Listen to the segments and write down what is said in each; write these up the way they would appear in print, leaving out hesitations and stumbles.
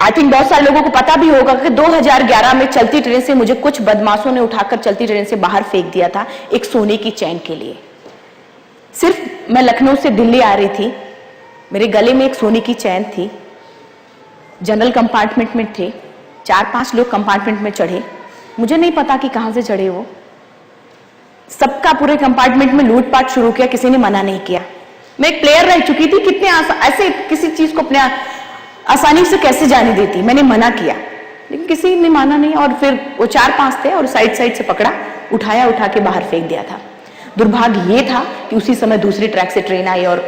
I think बहुत सारे लोगों को पता भी होगा कि 2011 में चलती ट्रेन से मुझे कुछ बदमाशों ने उठाकर चलती ट्रेन से बाहर फेंक दिया था एक सोने की चैन के लिए। सिर्फ मैं लखनऊ से दिल्ली आ रही थी, मेरे गले में एक सोने की चैन थी, जनरल कंपार्टमेंट में थे, 4-5 लोग कंपार्टमेंट में चढ़े, मुझे नहीं पता कि कहां से चढ़े वो, सबका पूरे कंपार्टमेंट में लूटपाट शुरू किया, किसी ने मना नहीं किया। मैं एक प्लेयर रह चुकी थी, कितने ऐसे किसी चीज को अपने आसानी से कैसे जाने देती, मैंने मना किया लेकिन किसी ने माना नहीं, और फिर वो 4-5 थे और साइड से पकड़ा, उठा के बाहर फेंक दिया था। दुर्भाग्य ये था कि उसी समय दूसरी ट्रैक से ट्रेन आई और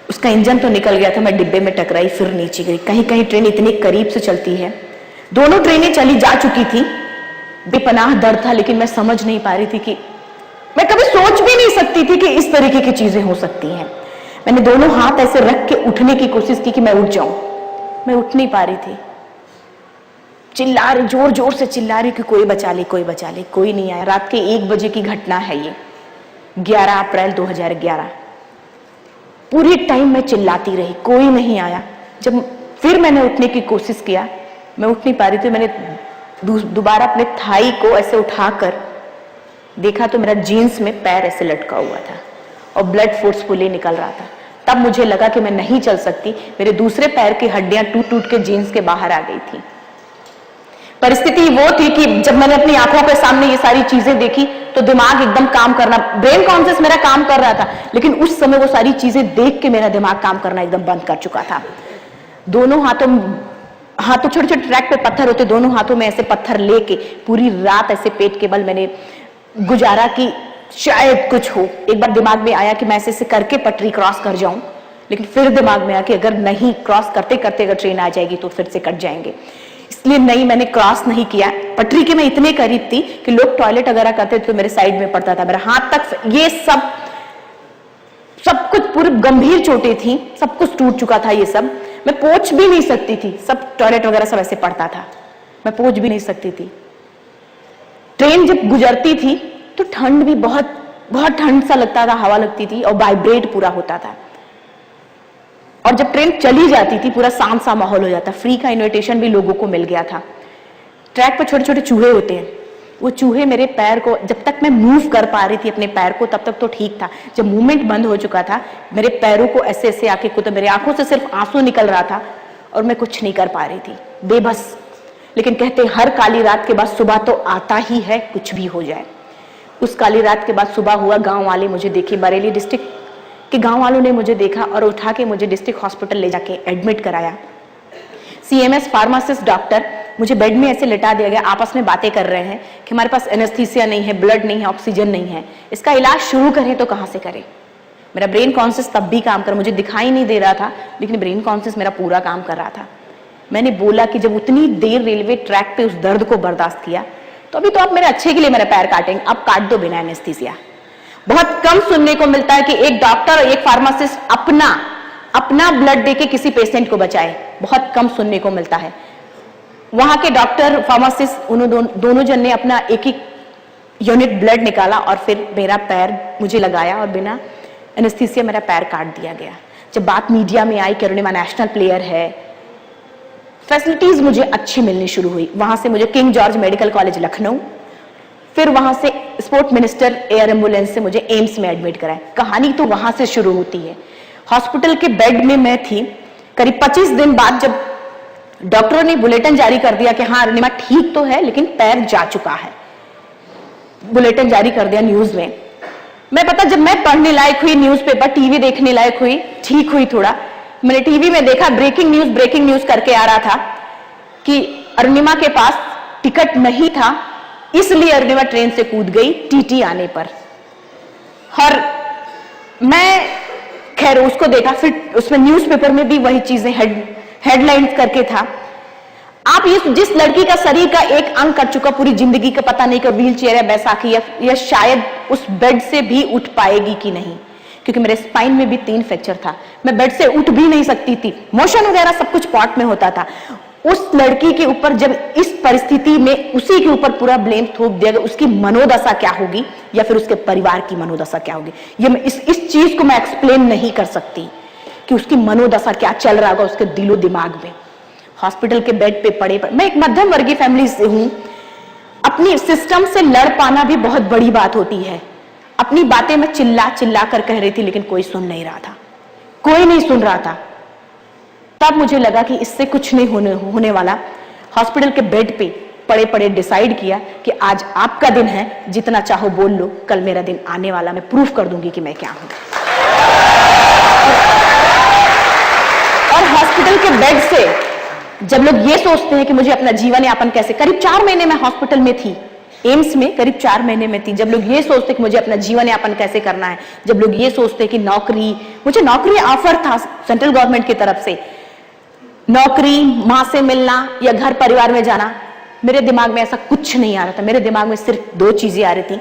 उसका इंजन तो निकल गया था, मैं डिब्बे में टकराई, फिर नीचे गिरी। कहीं कहीं ट्रेन इतनी करीब से चलती है, दोनों ट्रेनें चली जा चुकी थी, बेपनाह दर्द था, लेकिन मैं समझ नहीं पा रही थी कि मैं कभी सोच भी नहीं सकती थी कि इस तरीके की चीजें हो सकती हैं। मैंने दोनों हाथ ऐसे रख के उठने की कोशिश की कि मैं उठ जाऊं, मैं उठ नहीं पा रही थी, चिल्ला रही, जोर जोर से चिल्ला रही कि कोई बचा ले, कोई बचा ले, कोई नहीं आया। रात के 1 बजे की घटना है ये, 11 अप्रैल 2011। पूरी टाइम मैं चिल्लाती रही, कोई नहीं आया। जब फिर मैंने उठने की कोशिश किया, मैं उठ नहीं पा रही थी, मैंने दोबारा अपने थाई को ऐसे उठाकर देखा तो मेरा जीन्स में पैर ऐसे लटका हुआ था और ब्लड फोर्सफुली निकल रहा था। तब मुझे लगा कि मैं नहीं चल सकती, मेरे दूसरे पैर की हड्डियां टूट के जीन्स के बाहर आ गई थी। परिस्थिति वो थी कि जब मैंने अपनी आंखों के सामने ये सारी चीजें देखी तो दिमाग एकदम काम करना, ब्रेन कॉन्शियस मेरा काम कर रहा था, लेकिन उस समय वो सारी चीजें देख के मेरा दिमाग काम करना एकदम बंद कर चुका था। दोनों हाथों छोटे छोटे ट्रैक पे पत्थर होते, दोनों हाथों में ऐसे पत्थर लेके पूरी रात ऐसे पेट के बल मैंने गुजारा कि शायद कुछ हो। एक बार दिमाग में आया कि मैं ऐसे करके पटरी क्रॉस कर जाऊं, लेकिन फिर दिमाग में आया कि अगर नहीं क्रॉस करते करते अगर ट्रेन आ जाएगी तो फिर से कट जाएंगे, इसलिए नहीं, मैंने क्रॉस नहीं किया। पटरी के मैं इतने करीब थी कि लोग टॉयलेट वगैरह करते थे तो मेरे साइड में पड़ता था, मेरा हाथ तक, ये सब कुछ पूरी गंभीर चोटें थी, सब कुछ टूट चुका था ये सब। मैं पोंछ भी नहीं सकती थी, सब टॉयलेट वगैरह सब ऐसे पड़ता था, मैं पोंछ भी नहीं सकती थी। ट्रेन जब गुजरती थी तो ठंड भी बहुत ठंड सा लगता था, हवा लगती थी और वाइब्रेट पूरा होता था। और जब ट्रेन चली जाती थी पूरा शांत सा माहौल हो जाता। फ्री का इनविटेशन भी लोगों को मिल गया था। ट्रैक पर छोटे छोटे चूहे होते हैं, वो चूहे मेरे पैर को, जब तक मैं मूव कर पा रही थी अपने पैर को तब तक तो ठीक था, जब मूवमेंट बंद हो चुका था मेरे पैरों को ऐसे ऐसे आके कुछ, मेरी आंखों से सिर्फ आंसू निकल रहा था और मैं कुछ नहीं कर पा रही थी, बेबस। लेकिन कहते हर काली रात के बाद सुबह तो आता ही है, कुछ भी हो जाए। उस काली रात के बाद सुबह हुआ, गांव वाले मुझे देखे, बरेली डिस्ट्रिक्ट के गांव वालों ने मुझे देखा और उठा के मुझे डिस्ट्रिक्ट हॉस्पिटल ले जाके एडमिट कराया। सीएमएस फार्मासिस्ट डॉक्टर मुझे बेड में ऐसे लिटा दिया गया, आपस में बातें कर रहे हैं कि हमारे पास एनेस्थीसिया नहीं है, ब्लड नहीं है, ऑक्सीजन नहीं है, इसका इलाज शुरू करें तो कहां से करें। मेरा ब्रेन कॉन्शियस तब भी काम कर, मुझे दिखाई नहीं दे रहा था लेकिन ब्रेन कॉन्शियस मेरा पूरा काम कर रहा था। मैंने बोला कि जब उतनी देर रेलवे ट्रैक पे उस दर्द को बर्दाश्त किया तो अभी तो आप मेरे अच्छे के लिए मेरा पैर काटेंगे, अब काट दो बिना एनेस्थीसिया। बहुत कम सुनने को मिलता है कि एक डॉक्टर और एक फार्मासिस्ट अपना ब्लड देके किसी पेशेंट को बचाए, बहुत कम सुनने को मिलता है। वहां के डॉक्टर फार्मासिस्ट दोनों जन ने अपना एक यूनिट ब्लड निकाला और फिर मेरा पैर मुझे लगाया और बिना एनेस्थीसिया मेरा पैर काट दिया गया। जब बात मीडिया में आई कि अरुणिमा नेशनल प्लेयर है, फैसिलिटीज मुझे अच्छी मिलनी शुरू हुई। वहां से मुझे king George medical college Lucknow, फिर वहां से स्पोर्ट मिनिस्टर एयर एम्बुलेंस से मुझे एम्स में एडमिट कराया। कहानी तो वहां से शुरू होती है। हॉस्पिटल के बेड में मैं थी, करीब 25 दिन बाद जब डॉक्टरों ने बुलेटिन जारी कर दिया कि हाँ अरुणिमा ठीक तो है लेकिन पैर जा चुका है, बुलेटिन जारी कर दिया न्यूज में। मैं पता जब मैं पढ़ने लायक हुई, न्यूज़पेपर टीवी देखने लायक हुई, ठीक हुई थोड़ा, मैंने टीवी में देखा ब्रेकिंग न्यूज करके आ रहा था कि अरुणिमा के पास टिकट नहीं था इसलिए अरुणिमा ट्रेन से कूद गई टीटी आने पर। और मैं खैर उसको देखा, फिर उसमें न्यूज़पेपर में भी वही चीजें हेडलाइंस करके था। आप जिस लड़की का शरीर का एक अंग कट चुका, पूरी जिंदगी का पता नहीं कि व्हील चेयर या बैसाखी या शायद उस बेड से भी उठ पाएगी कि नहीं, क्योंकि मेरे स्पाइन में भी 3 फ्रैक्चर था, मैं बेड से उठ भी नहीं सकती थी, मोशन वगैरह सब कुछ पॉट में होता था। उस लड़की के ऊपर जब इस परिस्थिति में उसी के ऊपर पूरा ब्लेम थोप दिया गया, उसकी मनोदशा क्या होगी या फिर उसके परिवार की मनोदशा क्या होगी, ये मैं इस चीज को मैं एक्सप्लेन नहीं कर सकती कि उसकी मनोदशा क्या चल रहा होगा उसके दिलो दिमाग में। हॉस्पिटल के बेड पे पड़े। मैं एक मध्यम वर्गीय फैमिली से हूं। अपनी सिस्टम से लड़ पाना भी बहुत बड़ी बात होती है। अपनी बातें मैं चिल्ला चिल्ला कर कह रही थी, लेकिन कोई सुन नहीं रहा था, कोई नहीं सुन रहा था। तब मुझे लगा कि इससे कुछ नहीं होने वाला। हॉस्पिटल के बेड पे पड़े पड़े डिसाइड किया कि आज आपका दिन है, जितना चाहो बोल लो, कल मेरा दिन आने वाला, मैं प्रूफ कर दूंगी कि मैं क्या हूं। और हॉस्पिटल के बेड से जब लोग ये सोचते हैं कि मुझे अपना जीवन यापन कैसे, करीब 4 महीने में हॉस्पिटल में थी, एम्स में करीब 4 महीने में थी। जब लोग ये सोचते कि मुझे अपना जीवन यापन कैसे करना है, जब लोग ये सोचते कि नौकरी, मुझे नौकरी ऑफर था सेंट्रल गवर्नमेंट की तरफ से, नौकरी, मां से मिलना या घर परिवार में जाना, मेरे दिमाग में ऐसा कुछ नहीं आ रहा था। मेरे दिमाग में सिर्फ 2 चीजें आ रही थी।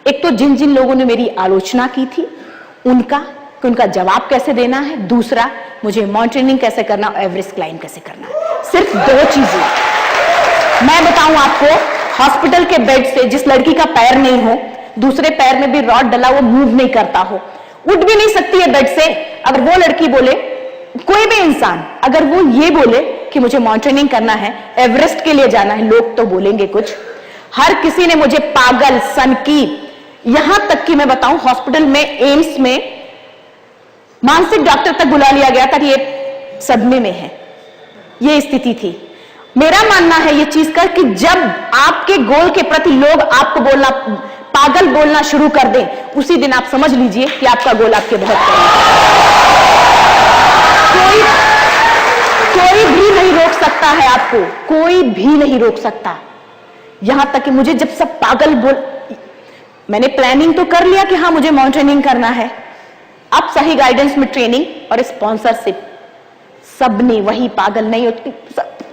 एक तो जिन जिन लोगों ने मेरी आलोचना की थी उनका जवाब कैसे देना है, दूसरा मुझे माउंटेनिंग कैसे करना और एवरेस्ट क्लाइंब कैसे करना है। सिर्फ 2 चीजें। मैं बताऊं आपको, हॉस्पिटल के बेड से जिस लड़की का पैर नहीं हो, दूसरे पैर में भी रॉड डला, वो मूव नहीं करता हो, उठ भी नहीं सकती है बेड से, अगर वो लड़की बोले, कोई भी इंसान अगर वो ये बोले कि मुझे माउंटेनिंग करना है, एवरेस्ट के लिए जाना है, लोग तो बोलेंगे कुछ। हर किसी ने मुझे पागल, सनकी, यहां तक कि मैं बताऊं हॉस्पिटल में, एम्स में मानसिक डॉक्टर तक बुला लिया गया था कि ये सदमे में है, ये स्थिति थी। मेरा मानना है ये चीज का कि जब आपके गोल के प्रति लोग आपको बोलना, पागल बोलना शुरू कर दें, उसी दिन आप समझ लीजिए कि आपका गोल आपके बहुत करीब है। कोई भी नहीं रोक सकता है आपको, कोई भी नहीं रोक सकता। यहां तक कि मुझे जब सब पागल मैंने प्लानिंग तो कर लिया कि हाँ मुझे माउंटेनिंग करना है। अब सही गाइडेंस में ट्रेनिंग और स्पॉन्सरशिप, सबने वही पागल नहीं होती,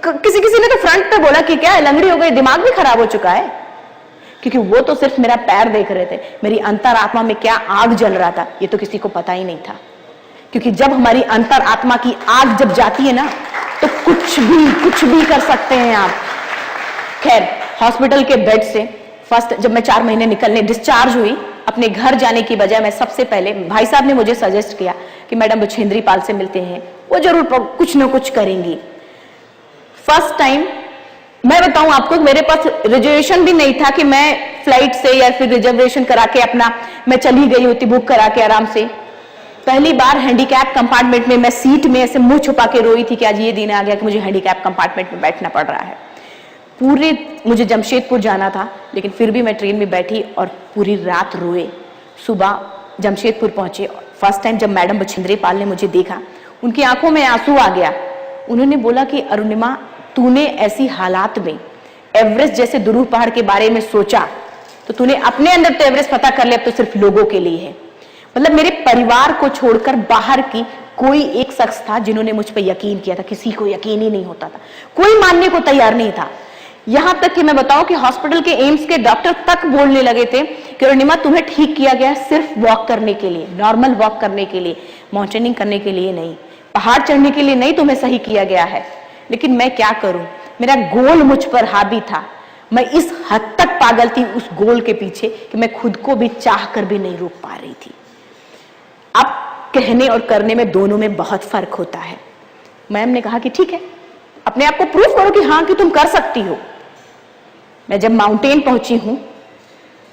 किसी ने तो फ्रंट पे बोला कि क्या लंगड़ी हो गई, दिमाग भी खराब हो चुका है, क्योंकि वो तो सिर्फ मेरा पैर देख रहे थे, मेरी अंतरात्मा में क्या आग जल रहा था ये तो किसी को पता ही नहीं था। क्योंकि जब हमारी अंतरात्मा की आग जब जाती है ना, तो कुछ भी कर सकते हैं आप। खैर, हॉस्पिटल के बेड से फर्स्ट जब मैं 4 महीने निकलने डिस्चार्ज हुई, अपने घर जाने की बजाय मैं सबसे पहले, भाई साहब ने मुझे सजेस्ट किया कि मैडम बछेंद्री पाल से मिलते हैं, वो जरूर कुछ ना कुछ करेंगी। फर्स्ट टाइम मैं बताऊं आपको, मेरे पास रिजर्वेशन भी नहीं था कि मैं फ्लाइट से या फिर रिजर्वेशन करा के अपना मैं चली गई होती बुक करा के आराम से। पहली बार हैंडीकैप कंपार्टमेंट में मैं सीट में ऐसे मुंह छुपा के रोई थी कि आज ये दिन आ गया कि मुझे हैंडीकैप कंपार्टमेंट में बैठना पड़ रहा है। पूरे मुझे जमशेदपुर जाना था, लेकिन फिर भी मैं ट्रेन में बैठी और पूरी रात रोए। सुबह जमशेदपुर पहुंचे। फर्स्ट टाइम जब मैडम बछेंद्री पाल ने मुझे देखा, उनकी आंखों में आंसू आ गया। उन्होंने बोला कि अरुणिमा, तूने ऐसी हालात में एवरेस्ट जैसे दुरूह पहाड़ के बारे में सोचा, तो तूने अपने अंदर तो एवरेस्ट पता कर लिया, अब तो सिर्फ लोगों के लिए है। मतलब मेरे परिवार को छोड़कर बाहर की कोई एक शख्स था जिन्होंने मुझ पर यकीन किया था, किसी को यकीन ही नहीं होता था, कोई मानने को तैयार नहीं था। यहां तक कि मैं बताऊं कि हॉस्पिटल के, एम्स के डॉक्टर तक बोलने लगे थे कि अरुणिमा तुम्हें ठीक किया गया सिर्फ वॉक करने के लिए, नॉर्मल वॉक करने के लिए, माउंटेनिंग करने के लिए नहीं, पहाड़ चढ़ने के लिए नहीं तुम्हें सही किया गया है। लेकिन मैं क्या करूं, मेरा गोल मुझ पर हावी था। मैं इस हद तक पागल थी उस गोल के पीछे कि मैं खुद को भी चाह कर भी नहीं रोक पा रही थी। अब कहने और करने में दोनों में बहुत फर्क होता है। मैम ने कहा कि ठीक है, अपने आप को प्रूफ करो कि हाँ कि तुम कर सकती हो। मैं जब माउंटेन पहुंची हूं,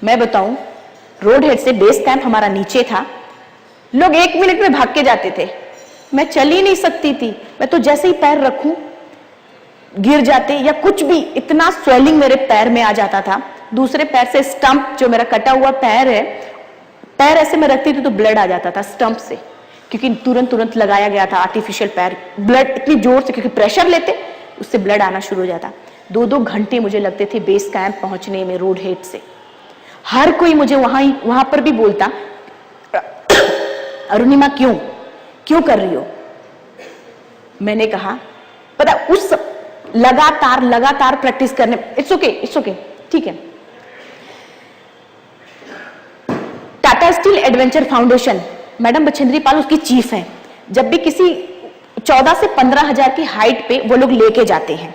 मैं बताऊं, रोड हेड से बेस कैंप हमारा नीचे था, लोग 1 मिनट में भाग के जाते थे, मैं चल ही नहीं सकती थी। मैं तो जैसे ही पैर रखूं गिर जाते या कुछ भी, इतना स्वेलिंग मेरे पैर में आ जाता था। दूसरे पैर से स्टंप, जो मेरा कटा हुआ पैर है, पैर ऐसे में रखती थी तो ब्लड आ जाता था स्टंप से, क्योंकि तुरंत लगाया गया था आर्टिफिशियल पैर। ब्लड इतनी जोर से, क्योंकि प्रेशर लेते, उससे ब्लड आना शुरू हो जाता। 2-2 घंटे मुझे लगते थे बेस कैंप पहुंचने में रोड हेड से। हर कोई मुझे वहां पर भी बोलता, अरुणिमा क्यों कर रही हो। मैंने कहा, पता उस लगातार प्रैक्टिस करने, इट्स ओके, ठीक है। Tata steel adventure foundation, madam Bachendri Pal उसकी चीफ हैं। जब भी किसी 14 से 15 हजार की हाइट पे वो लोग लेके जाते हैं,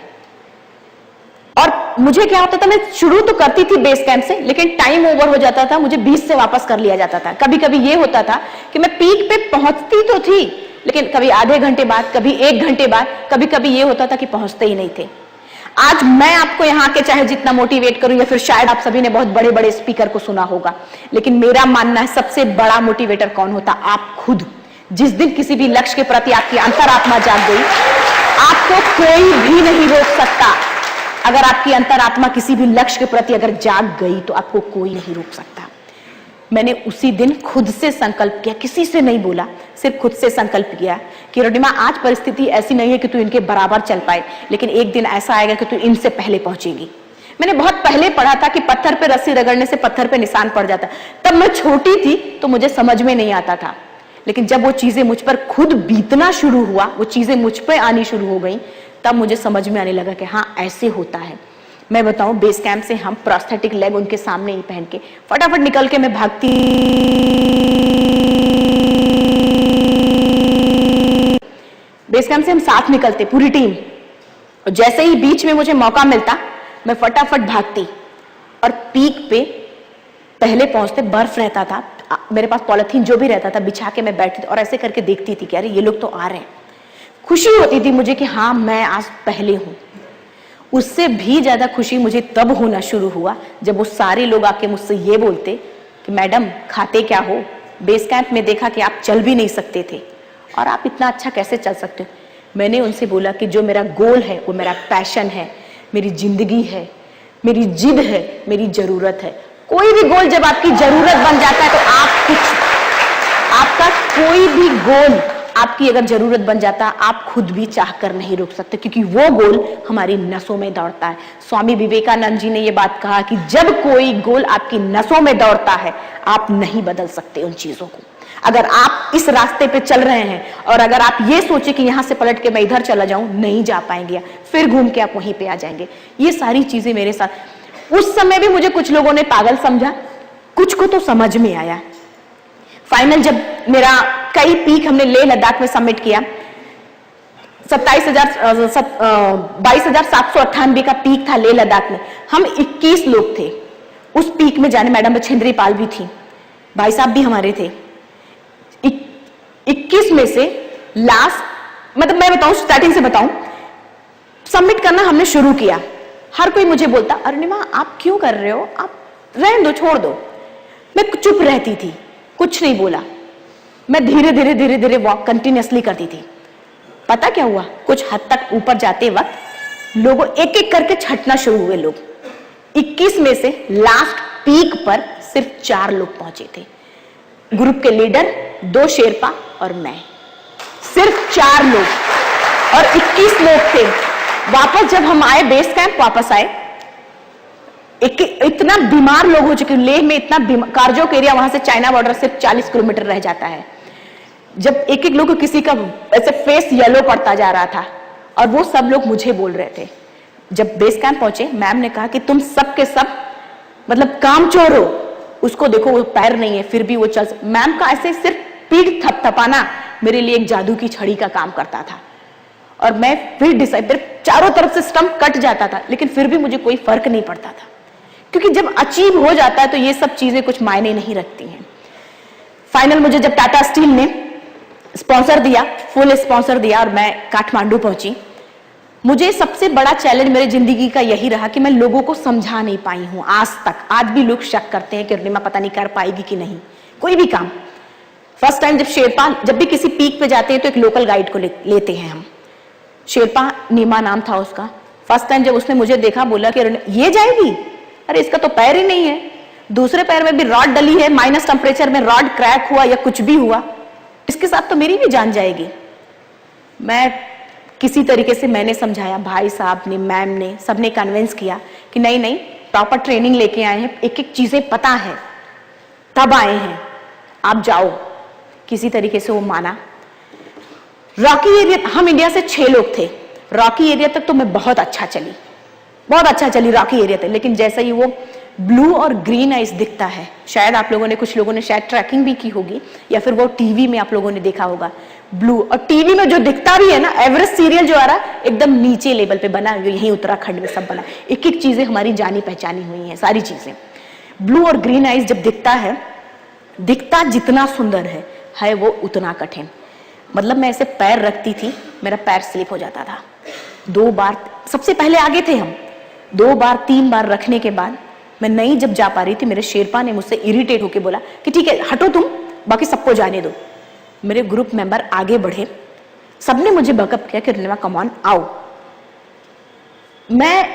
और मुझे क्या होता था, मैं शुरू तो करती थी बेस कैंप से, लेकिन टाइम ओवर हो जाता था, मुझे 20 से वापस कर लिया जाता था। कभी कभी ये होता था कि मैं पीक पे पहुंचती तो थी, लेकिन कभी आधे घंटे बाद, कभी 1 घंटे बाद, कभी कभी ये होता था कि पहुंचते ही नहीं थे। आज मैं आपको यहाँ के चाहे जितना मोटिवेट करूं, या फिर शायद आप सभी ने बहुत बड़े बड़े स्पीकर को सुना होगा, लेकिन मेरा मानना है सबसे बड़ा मोटिवेटर कौन होता? आप खुद। जिस दिन किसी भी लक्ष्य के प्रति आपकी अंतरात्मा जाग गई, आपको कोई भी नहीं रोक सकता। अगर आपकी अंतरात्मा किसी भी लक्ष्य के प्रति अगर जाग गई तो आपको कोई नहीं रोक सकता। मैंने उसी दिन खुद से संकल्प किया, किसी से नहीं बोला, सिर्फ खुद से संकल्प किया कि रोडिमा आज परिस्थिति ऐसी नहीं है कि तू इनके बराबर चल पाए, लेकिन एक दिन ऐसा आएगा कि तू इनसे पहले पहुंचेगी। मैंने बहुत पहले पढ़ा था कि पत्थर पे रस्सी रगड़ने से पत्थर पे निशान पड़ जाता। तब मैं छोटी थी तो मुझे समझ में नहीं आता था, लेकिन जब वो चीजें मुझ पर खुद बीतना शुरू हुआ, वो चीजें मुझ पर आनी शुरू हो गई, तब मुझे समझ में आने लगा कि हाँ ऐसे होता है। मैं बताऊं, बेस कैंप से हम प्रोस्थेटिक लेग उनके सामने ही पहन के फटाफट निकल के मैं भागती, बेस कैंप से हम साथ निकलते पूरी टीम, और जैसे ही बीच में मुझे मौका मिलता मैं फटाफट भागती और पीक पे पहले पहुंचते। बर्फ रहता था, मेरे पास पॉलिथीन जो भी रहता था बिछा के मैं बैठती और ऐसे करके देखती थी कि अरे ये लोग तो आ रहे हैं। खुशी होती थी मुझे कि हाँ मैं आज पहले हूं। उससे भी ज्यादा खुशी मुझे तब होना शुरू हुआ जब वो सारे लोग आके मुझसे ये बोलते कि मैडम खाते क्या हो? बेस कैंप में देखा कि आप चल भी नहीं सकते थे और आप इतना अच्छा कैसे चल सकते हो? मैंने उनसे बोला कि जो मेरा गोल है वो मेरा पैशन है, मेरी जिंदगी है, मेरी जिद है, मेरी जरूरत है। कोई भी गोल जब आपकी जरूरत बन जाता है तो आपका कोई भी गोल आपकी अगर जरूरत बन जाता है, आप खुद भी चाहकर नहीं रोक सकते, क्योंकि वो गोल हमारी नसों में दौड़ता है। स्वामी विवेकानंद जी ने ये बात कहा कि जब कोई गोल आपकी नसों में दौड़ता है, आप नहीं बदल सकते उन चीजों को। अगर आप इस रास्ते पे चल रहे हैं और अगर आप ये सोचे कि यहां से पलट के मैं इधर चला जाऊं, नहीं जा पाएंगे, फिर घूम के आप वहीं पे आ जाएंगे। ये सारी चीजें मेरे साथ उस समय भी मुझे कुछ लोगों ने पागल समझा, कुछ को तो समझ में आया। फाइनल जब मेरा कई पीक हमने लेह लद्दाख में सबमिट किया, 22,798 का पीक था लेह लद्दाख में। हम 21 लोग थे उस पीक में जाने। मैडम बछेंद्री पाल भी थी, भाई साहब भी हमारे थे। 21 में से लास्ट, मतलब मैं बताऊं स्टार्टिंग से बताऊं, सबमिट करना हमने शुरू किया। हर कोई मुझे बोलता अरुणिमा आप क्यों कर रहे हो, आप रहने दो, छोड़ दो। मैं चुप रहती थी, कुछ नहीं बोला। मैं धीरे धीरे धीरे धीरे वॉक कंटिन्यूअसली करती थी। पता क्या हुआ, कुछ हद तक ऊपर जाते वक्त लोगों एक एक करके छटना शुरू हुए लोग। 21 में से लास्ट पीक पर सिर्फ 4 लोग पहुंचे थे। ग्रुप के लीडर, 2 शेरपा और मैं, सिर्फ 4 लोग और 21 लोग थे। वापस जब हम आए बेस कैंप, वापस आए, इतना बीमार लोग हो चुके। लेह में इतना कारजोक एरिया, वहां से चाइना बॉर्डर सिर्फ 40 किलोमीटर रह जाता है। जब एक एक लोग, किसी का ऐसे फेस येलो पड़ता जा रहा था और वो सब लोग मुझे बोल रहे थे। जब बेस कैंप पहुंचे, मैम ने कहा कि तुम सब के सब मतलब कामचोर हो, उसको देखो वो पैर नहीं है फिर भी वो चल। मैम का ऐसे सिर्फ पीठ थपथपाना मेरे लिए एक जादू की छड़ी का काम करता था और मैं फिर चारों तरफ से स्टंप कट जाता था, लेकिन फिर भी मुझे कोई फर्क नहीं पड़ता था, क्योंकि जब अचीव हो जाता है तो ये सब चीजें कुछ मायने नहीं रखती हैं। फाइनल मुझे जब टाटा स्टील ने स्पॉन्सर दिया, फुल स्पॉन्सर दिया और मैं काठमांडू पहुंची, मुझे सबसे बड़ा चैलेंज मेरी जिंदगी का यही रहा कि मैं लोगों को समझा नहीं पाई हूं आज तक। आज भी लोग शक करते हैं कि अरुणिमा पता नहीं कर पाएगी कि नहीं कोई भी काम। फर्स्ट टाइम जब शेरपा, जब भी किसी पीक पे जाते हैं तो एक लोकल गाइड को लेते हैं हम। शेरपा नीमा नाम था उसका। फर्स्ट टाइम जब उसने मुझे देखा, बोला कि ये जाएगी, अरे इसका तो पैर ही नहीं है, दूसरे पैर में भी रॉड डली है, माइनस टेम्परेचर में रॉड क्रैक हुआ या कुछ भी हुआ, इसके साथ तो मेरी भी जान जाएगी। मैं किसी तरीके से मैंने समझाया, भाई साहब ने, मैम ने, सबने कन्विंस किया कि नहीं नहीं, प्रॉपर ट्रेनिंग लेके आए हैं, एक एक चीजें पता है, तब आए हैं, आप जाओ। किसी तरीके से वो माना। रॉकी एरिया, हम इंडिया से 6 लोग थे। रॉकी एरिया तक तो मैं बहुत अच्छा चली रॉकी एरिया तक, लेकिन जैसा ही वो ब्लू और ग्रीन आइस दिखता है, शायद आप लोगों ने, कुछ लोगों ने शायद ट्रैकिंग भी की होगी या फिर वो टीवी में आप लोगों ने देखा होगा ब्लू। और टीवी में जो दिखता भी है ना, एवरेस्ट सीरियल जो आ रहा है, एकदम नीचे लेवल पे बना, यही उत्तराखंड में सब बना। एक एक चीजें हमारी जानी पहचानी हुई हैं, सारी चीजें। ब्लू और ग्रीन आइस जब दिखता है, दिखता जितना सुंदर है वो उतना कठिन। मतलब मैं ऐसे पैर रखती थी, मेरा पैर स्लिप हो जाता था। 2 बार, सबसे पहले आगे थे हम, 2 बार 3 बार रखने के बाद मैं नहीं जब जा पा रही थी, मेरे शेरपा ने मुझसे इरिटेट होकर बोला कि ठीक है हटो तुम, बाकी सबको जाने दो। मेरे ग्रुप मेंबर आगे बढ़े, सबने मुझे बैकअप किया कि रिनिमा कम ऑन आओ। मैं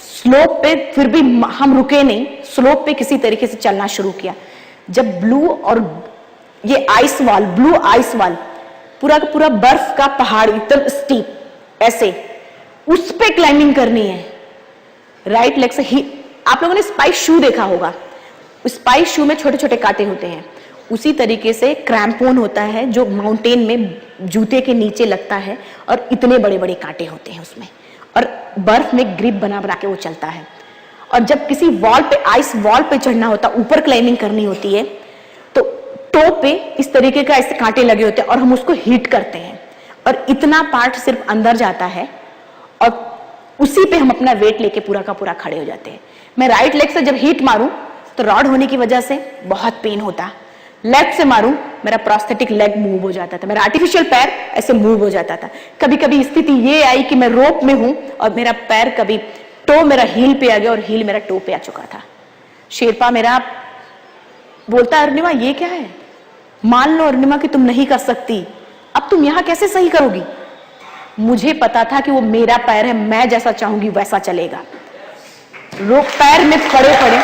स्लोप पे, फिर भी हम रुके नहीं, स्लोप पे किसी तरीके से चलना शुरू किया। जब ब्लू और ये ice wall, blue eyes wall, पूरा का पूरा बर्फ का पहाड़ एकदम स्टीप ऐसे, उस पे क्लाइंबिंग करनी है राइट लेग से ही। आप लोगों ने स्पाइक शू देखा होगा, स्पाइक शू में छोटे छोटे कांटे होते हैं, उसी तरीके से क्रैम्पोन होता है जो माउंटेन में जूते के नीचे लगता है और इतने बड़े बड़े कांटे होते हैं उसमें, और बर्फ में ग्रिप बना बना के वो चलता है। और जब किसी वॉल पे, आइस वॉल पे चढ़ना होता, ऊपर क्लाइंबिंग करनी होती है, तो टो पे इस तरीके का ऐसे कांटे लगे होते हैं और हम उसको हिट करते हैं और इतना पार्ट सिर्फ अंदर जाता है और उसी पे हम अपना वेट लेके पूरा का पूरा खड़े हो जाते हैं। मैं राइट लेग से जब हिट मारूं तो रॉड होने की वजह से बहुत पेन होता, लेफ्ट से मारूं मेरा प्रोस्थेटिक लेग मूव हो जाता था, मेरा आर्टिफिशियल पैर ऐसे मूव हो जाता था। कभी कभी स्थिति ये आई कि मैं रोप में हूं और मेरा पैर कभी टो मेरा हील पे आ गया और हील मेरा टो पे आ चुका था। शेरपा मेरा बोलता है अरुणिमा ये क्या है, मान लो अरुणिमा कि तुम नहीं कर सकती, अब तुम यहां कैसे सही करोगी। मुझे पता था कि वो मेरा पैर है, मैं जैसा चाहूंगी वैसा चलेगा। रोप पैर में पड़े पड़े,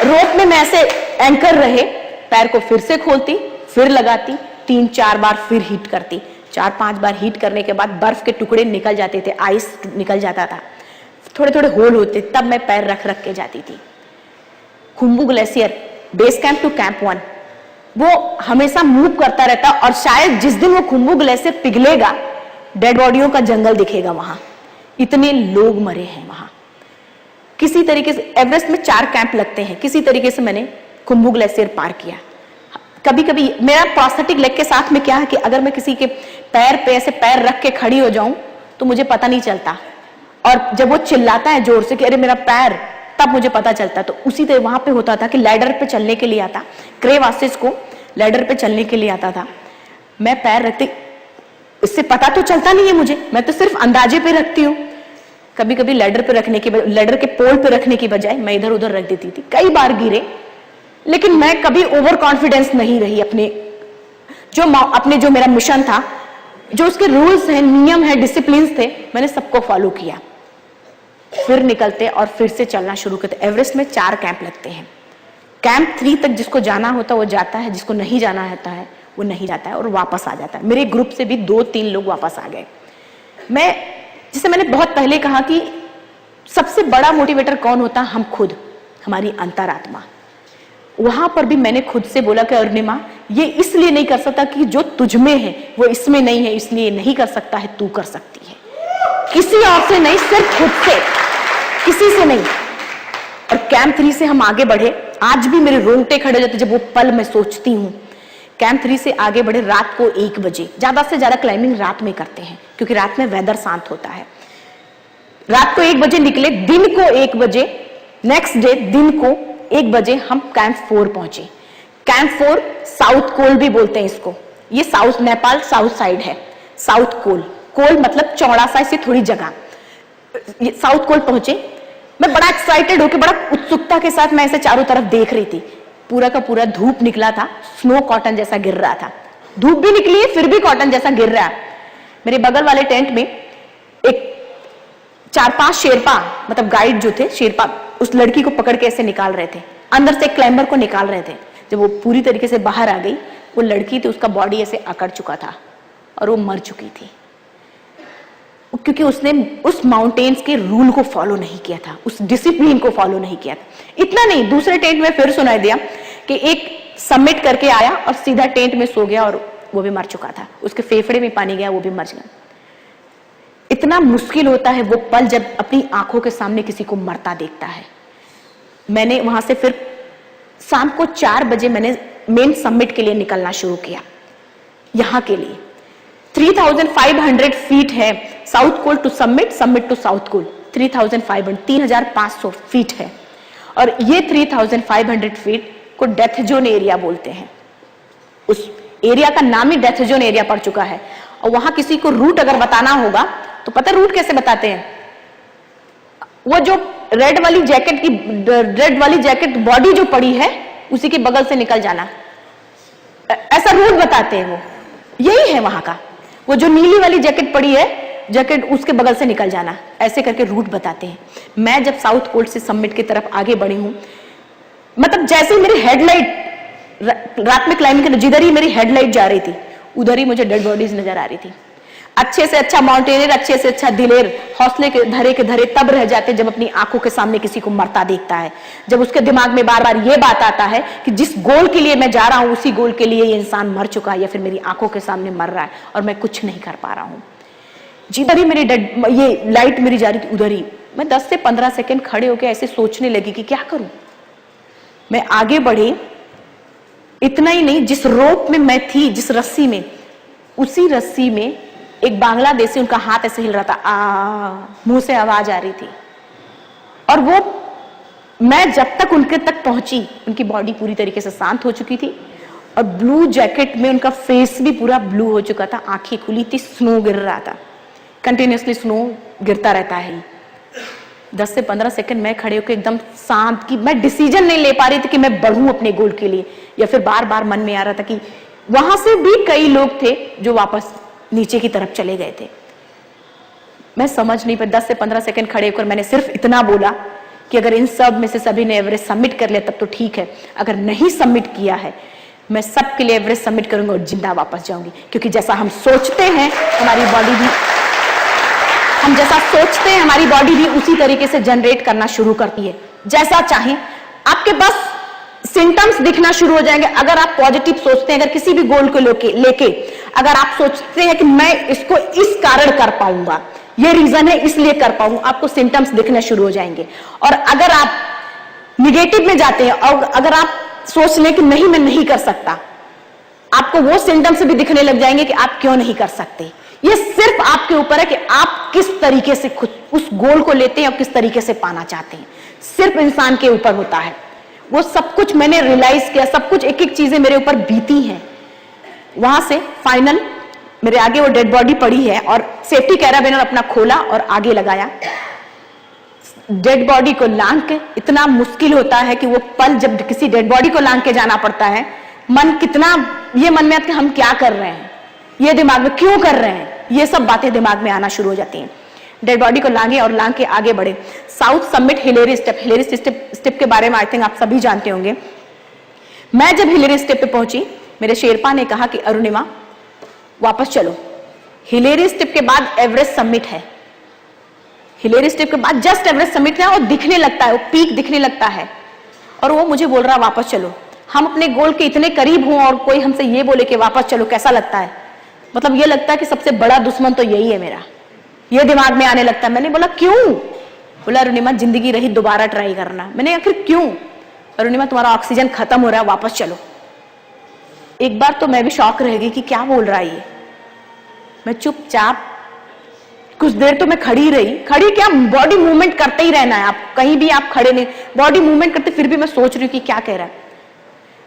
रोप में मैं ऐसे एंकर रहे, पैर को फिर से खोलती, फिर लगाती, 3-4 बार फिर हीट करती। 4-5 बार हीट करने के बाद बर्फ के टुकड़े निकल जाते थे, आइस निकल जाता था, थोड़े थोड़े होल होते, तब मैं पैर रख रख के जाती थी। Khumbu glacier base camp to camp 1 वो हमेशा मूव करता रहता, और शायद जिस दिन वो खुम्बू ग्लेशियर पिघलेगा डेड बॉडियों का जंगल दिखेगा वहां, इतने लोग मरे हैं वहां। किसी तरीके से एवरेस्ट में 4 कैंप लगते हैं, किसी तरीके से मैंने खुम्बू ग्लेशियर पार किया। कभी कभी मेरा प्रोस्थेटिक लेग के साथ में क्या है कि अगर मैं किसी के पैर पे ऐसे पैर रख के खड़ी हो जाऊं तो मुझे पता नहीं चलता, और जब वो चिल्लाता है जोर से कि अरे मेरा पैर, तब मुझे पता चलता। तो उसी तरह वहां पे होता था कि लैडर पे चलने के लिए आता, क्रेवासिस को लैडर पे चलने के लिए आता था, मैं पैर रखती, इससे पता तो चलता नहीं है मुझे, मैं तो सिर्फ अंदाजे पे रखती हूँ। कभी कभी लैडर पे रखने की, लैडर के पोल पे रखने की बजाय मैं इधर उधर रख देती थी, कई बार गिरे, लेकिन मैं कभी ओवर कॉन्फिडेंस नहीं रही। अपने जो मेरा मिशन था, जो उसके रूल्स हैं, नियम है, डिसिप्लिन थे, मैंने सबको फॉलो किया। फिर निकलते और फिर से चलना शुरू करते। एवरेस्ट में 4 कैंप लगते हैं, कैंप 3 तक जिसको जाना होता है वो जाता है, जिसको नहीं जाना होता है वो नहीं जाता है और वापस आ जाता है। मेरे ग्रुप से भी 2-3 लोग वापस आ गए। जिसे मैंने बहुत पहले कहा कि सबसे बड़ा मोटिवेटर कौन होता है, हम खुद, हमारी अंतरात्मा। वहां पर भी मैंने खुद से बोला कि अरुणिमा ये इसलिए नहीं कर सकता कि जो तुझ में है वो इसमें नहीं है, इसलिए नहीं कर सकता है, तू कर सकती है, किसी और से नहीं, सिर्फ खुद से, किसी से नहीं। और कैंप 3 से हम आगे बढ़े, आज भी मेरे रोंगटे खड़े हो जाते जब वो पल मैं सोचती हूँ। कैंप 3 से आगे बढ़े, रात को 1 बजे, ज्यादा से ज्यादा क्लाइंबिंग रात में करते हैं क्योंकि रात में वेदर शांत होता है। रात को 1 बजे निकले, दिन को 1 बजे, नेक्स्ट डे दिन को 1 बजे हम कैंप 4 पहुंचे। कैंप 4 साउथ कोल भी बोलते हैं इसको, ये साउथ नेपाल साउथ साइड है। साउथ कोल, कोल मतलब चौड़ा सा, इसे थोड़ी जगह। साउथ कोल पहुंचे, मैं बड़ा एक्साइटेड होकर, बड़ा उत्सुकता के साथ मैं ऐसे चारों तरफ देख रही थी। पूरा का पूरा धूप निकला था, स्नो कॉटन जैसा गिर रहा था, धूप भी निकली है फिर भी कॉटन जैसा गिर रहा है। मेरे बगल वाले टेंट में एक 4-5 शेरपा, मतलब गाइड जो थे शेरपा, उस लड़की को पकड़ के ऐसे निकाल रहे थे, अंदर से एक क्लाइंबर को निकाल रहे थे। जब वो पूरी तरीके से बाहर आ गई, वो लड़की थी, उसका बॉडी ऐसे अकड़ चुका था और वो मर चुकी थी, क्योंकि उसने उस माउंटेन्स के रूल को फॉलो नहीं किया था, उस डिसिप्लिन को फॉलो नहीं किया था। इतना नहीं, दूसरे टेंट में फिर सुनाई दिया कि एक सबमिट करके आया और सीधा टेंट में सो गया और वो भी मर चुका था, उसके फेफड़े में पानी गया, वो भी मर गया। इतना मुश्किल होता है वो पल जब अपनी आंखों के सामने किसी को मरता देखता है। मैंने वहां से फिर शाम को 4 बजे मैंने मेन सबमिट के लिए निकलना शुरू किया। यहां के लिए 3500 फीट है south col to summit, summit to south col 3500 feet है। और ये 3500 फीट को डेथ जोन एरिया बोलते हैं। उस एरिया का नाम ही डेथ जोन एरिया पड़ चुका है। और वहां किसी को रूट अगर बताना होगा तो पता है रूट कैसे बताते हैं? वो जो रेड वाली जैकेट बॉडी जो पड़ी है उसी के बगल से निकल जाना, ऐसा रूट बताते हैं। वो यही है वहां का, वो जो नीली वाली जैकेट पड़ी है, जैकेट उसके बगल से निकल जाना, ऐसे करके रूट बताते हैं। मैं जब साउथ कोल्ड से समिट की तरफ आगे बढ़ी हूं, मतलब जैसे ही मेरी हेडलाइट रात में क्लाइंबिंग करने, जिधर ही मेरी हेडलाइट जा रही थी उधर ही मुझे डेड बॉडीज नजर आ रही थी। अच्छे से अच्छा माउंटेनियर, अच्छे से अच्छा दिलेर, हौसले के धरे तब रह जाते जब अपनी आंखों के सामने किसी को मरता देखता है, जब उसके दिमाग में बार बार ये बात आता है कि जिस गोल के लिए मैं जा रहा हूं उसी गोल के लिए ये इंसान मर चुका है या फिर मेरी आंखों के सामने मर रहा है और मैं कुछ नहीं कर पा रहा हूं। जिधर ही मेरी ये लाइट मेरी जा रही थी उधर ही मैं 10 से 15 सेकंड खड़े होकर ऐसे सोचने लगी कि क्या करूं। मैं आगे बढ़ी, इतना ही नहीं, जिस रोप में मैं थी, जिस रस्सी में, उसी रस्सी में एक बांग्लादेशी, उनका हाथ ऐसे हिल रहा था, मुंह से आवाज आ रही थी। और वो, मैं जब तक उनके तक पहुंची उनकी बॉडी पूरी तरीके से शांत हो चुकी थी और ब्लू जैकेट में उनका फेस भी पूरा ब्लू हो चुका था, आंखें खुली थी, स्नो गिर रहा था, कंटिन्यूसली स्नो गिरता रहता है। 10 से 15 सेकंड मैं खड़े होकर एकदम शांत, की मैं डिसीजन नहीं ले पा रही थी कि मैं बढ़ूं अपने गोल के लिए, या फिर बार बार मन में आ रहा था कि वहां से भी कई लोग थे जो वापस नीचे की तरफ चले गए थे। मैं समझ नहीं पाई। 10 से 15 सेकंड खड़े होकर मैंने सिर्फ इतना बोला कि अगर इन सब में से सभी ने एवरेस्ट सबमिट कर लिया तब तो ठीक है, अगर नहीं सबमिट किया है मैं सबके लिए एवरेस्ट सबमिट करूंगी और जिंदा वापस जाऊंगी। क्योंकि जैसा हम सोचते हैं हमारी बॉडी भी, हम जैसा सोचते हैं हमारी बॉडी भी उसी तरीके से जनरेट करना शुरू करती है। जैसा चाहें आपके बस सिम्टम्स दिखना शुरू हो जाएंगे। अगर आप पॉजिटिव सोचते हैं, अगर किसी भी गोल को लेके अगर आप सोचते हैं कि मैं इसको इस कारण कर पाऊंगा, ये रीजन है इसलिए कर पाऊंगा, आपको सिम्टम्स दिखने शुरू हो जाएंगे। और अगर आप निगेटिव में जाते हैं और अगर आप सोच लें कि नहीं मैं नहीं कर सकता, आपको वो सिम्टम्स भी दिखने लग जाएंगे कि आप क्यों नहीं कर सकते। ये सिर्फ आपके ऊपर है कि आप किस तरीके से खुद उस गोल को लेते हैं और किस तरीके से पाना चाहते हैं, सिर्फ इंसान के ऊपर होता है। वो सब कुछ मैंने रियलाइज किया, सब कुछ एक एक चीजें मेरे ऊपर बीती हैं। वहां से फाइनल मेरे आगे वो डेड बॉडी पड़ी है और सेफ्टी कैराबिनर अपना खोला और आगे लगाया। डेड बॉडी को लांग के, इतना मुश्किल होता है कि वो पल जब किसी डेड बॉडी को लांग के जाना पड़ता है, मन कितना, ये मन में आते हम क्या कर रहे हैं, ये दिमाग में क्यों कर रहे हैं, ये सब बातें दिमाग में आना शुरू हो जाती हैं। डेड बॉडी को लांगे और लांग के आगे बढ़े। साउथ समिट हिलेरी स्टेप के बारे में आई थिंक आप सभी जानते होंगे। मैं जब हिलेरी स्टेप पे पहुंची, मेरे शेरपा ने कहा कि अरुणिमा वापस चलो, हिलेरी स्टेप के बाद एवरेस्ट समिट है। हिलेरी स्टेप के बाद जस्ट एवरेस्ट समिट है और दिखने लगता है, वो पीक दिखने लगता है। और वो मुझे बोल रहा वापस चलो। हम अपने गोल के इतने करीब हों और कोई हमसे ये बोले कि वापस चलो, कैसा लगता है? मतलब ये लगता है कि सबसे बड़ा दुश्मन तो यही है मेरा, ये दिमाग में आने लगता है। मैंने बोला क्यों? बोला अरुणिमा जिंदगी रही दोबारा ट्राई करना। मैंने आखिर क्यों? अरुणिमा तुम्हारा ऑक्सीजन खत्म हो रहा है, वापस चलो। एक बार तो मैं भी शॉक रह गई कि क्या बोल रहा है ये। मैं चुपचाप कुछ देर तो मैं खड़ी रही। खड़ी क्या, बॉडी मूवमेंट करते ही रहना है, आप कहीं भी आप खड़े नहीं, बॉडी मूवमेंट करते, फिर भी मैं सोच रही हूँ कि क्या कह रहा है।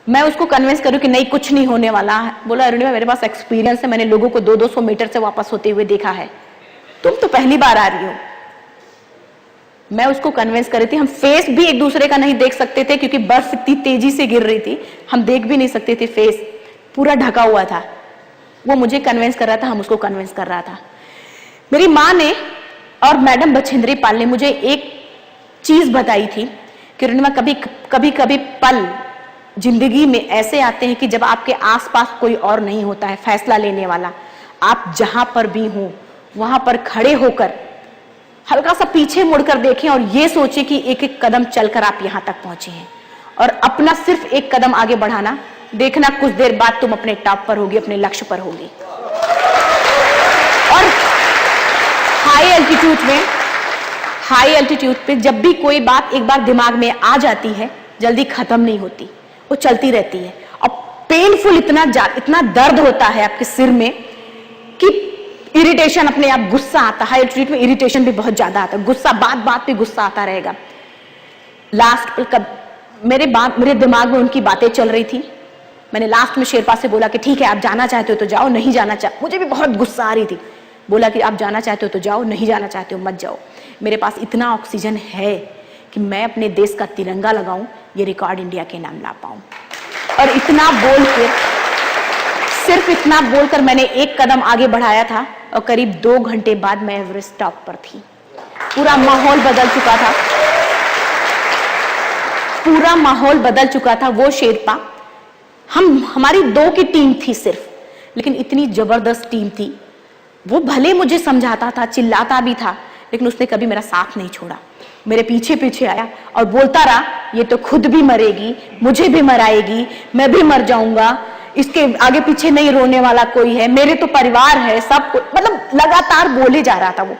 मैं उसको कन्विंस करूं कि नहीं कुछ नहीं होने वाला है। बोला अरुणिमा मेरे पास एक्सपीरियंस है, मैंने लोगों को 200-200 मीटर से वापस होते हुए देखा है, तुम तो पहली बार आ रही हो। मैं उसको कन्विंस कर रही थी। हम फेस भी एक दूसरे का नहीं देख सकते थे क्योंकि बर्फ इतनी तेजी से गिर रही थी, हम देख भी नहीं सकते थे, फेस पूरा ढका हुआ था। वो मुझे कन्विंस कर रहा था, हम उसको कन्विंस कर रहा था। मेरी माँ ने और मैडम बछेंद्री पाल ने मुझे एक चीज बताई थी कि अरुणिमा कभी पल जिंदगी में ऐसे आते हैं कि जब आपके आसपास कोई और नहीं होता है फैसला लेने वाला, आप जहां पर भी हो वहां पर खड़े होकर हल्का सा पीछे मुड़कर देखें और ये सोचें कि एक एक कदम चलकर आप यहां तक पहुंचे हैं और अपना सिर्फ एक कदम आगे बढ़ाना। देखना कुछ देर बाद तुम अपने टॉप पर होगी, अपने लक्ष्य पर होगी। और हाई एल्टीट्यूड पे जब भी कोई बात एक बार दिमाग में आ जाती है जल्दी खत्म नहीं होती, वो चलती रहती है। और पेनफुल इतना दर्द होता है आपके सिर में कि इरिटेशन, अपने आप गुस्सा आता है। एल्टीट्यूड में इरिटेशन भी बहुत ज्यादा आता है, गुस्सा बात पे गुस्सा आता रहेगा। लास्ट मेरे दिमाग में उनकी बातें चल रही थी मैंने लास्ट में शेरपा से बोला कि ठीक है आप जाना चाहते हो तो जाओ, नहीं जाना मुझे भी बहुत गुस्सा आ रही थी। बोला कि आप जाना चाहते हो तो जाओ, नहीं जाना चाहते हो मत जाओ। मेरे पास इतना ऑक्सीजन है कि मैं अपने देश का तिरंगा लगाऊं, ये रिकॉर्ड इंडिया के नाम ला पाऊं। और इतना बोल के, सिर्फ इतना बोलकर मैंने एक कदम आगे बढ़ाया था और करीब 2 घंटे बाद मैं एवरेस्ट टॉप पर थी। पूरा माहौल बदल चुका था, पूरा माहौल बदल चुका था। वो शेरपा, हमारी 2 की टीम थी सिर्फ, लेकिन इतनी जबरदस्त टीम थी। वो भले मुझे समझाता था, चिल्लाता भी था, लेकिन उसने कभी मेरा साथ नहीं छोड़ा। मेरे पीछे पीछे आया और बोलता रहा ये तो खुद भी मरेगी, मुझे भी मराएगी, मैं भी मर जाऊंगा, इसके आगे पीछे नहीं रोने वाला कोई है, मेरे तो परिवार है सब कुछ, मतलब लगातार बोले जा रहा था। वो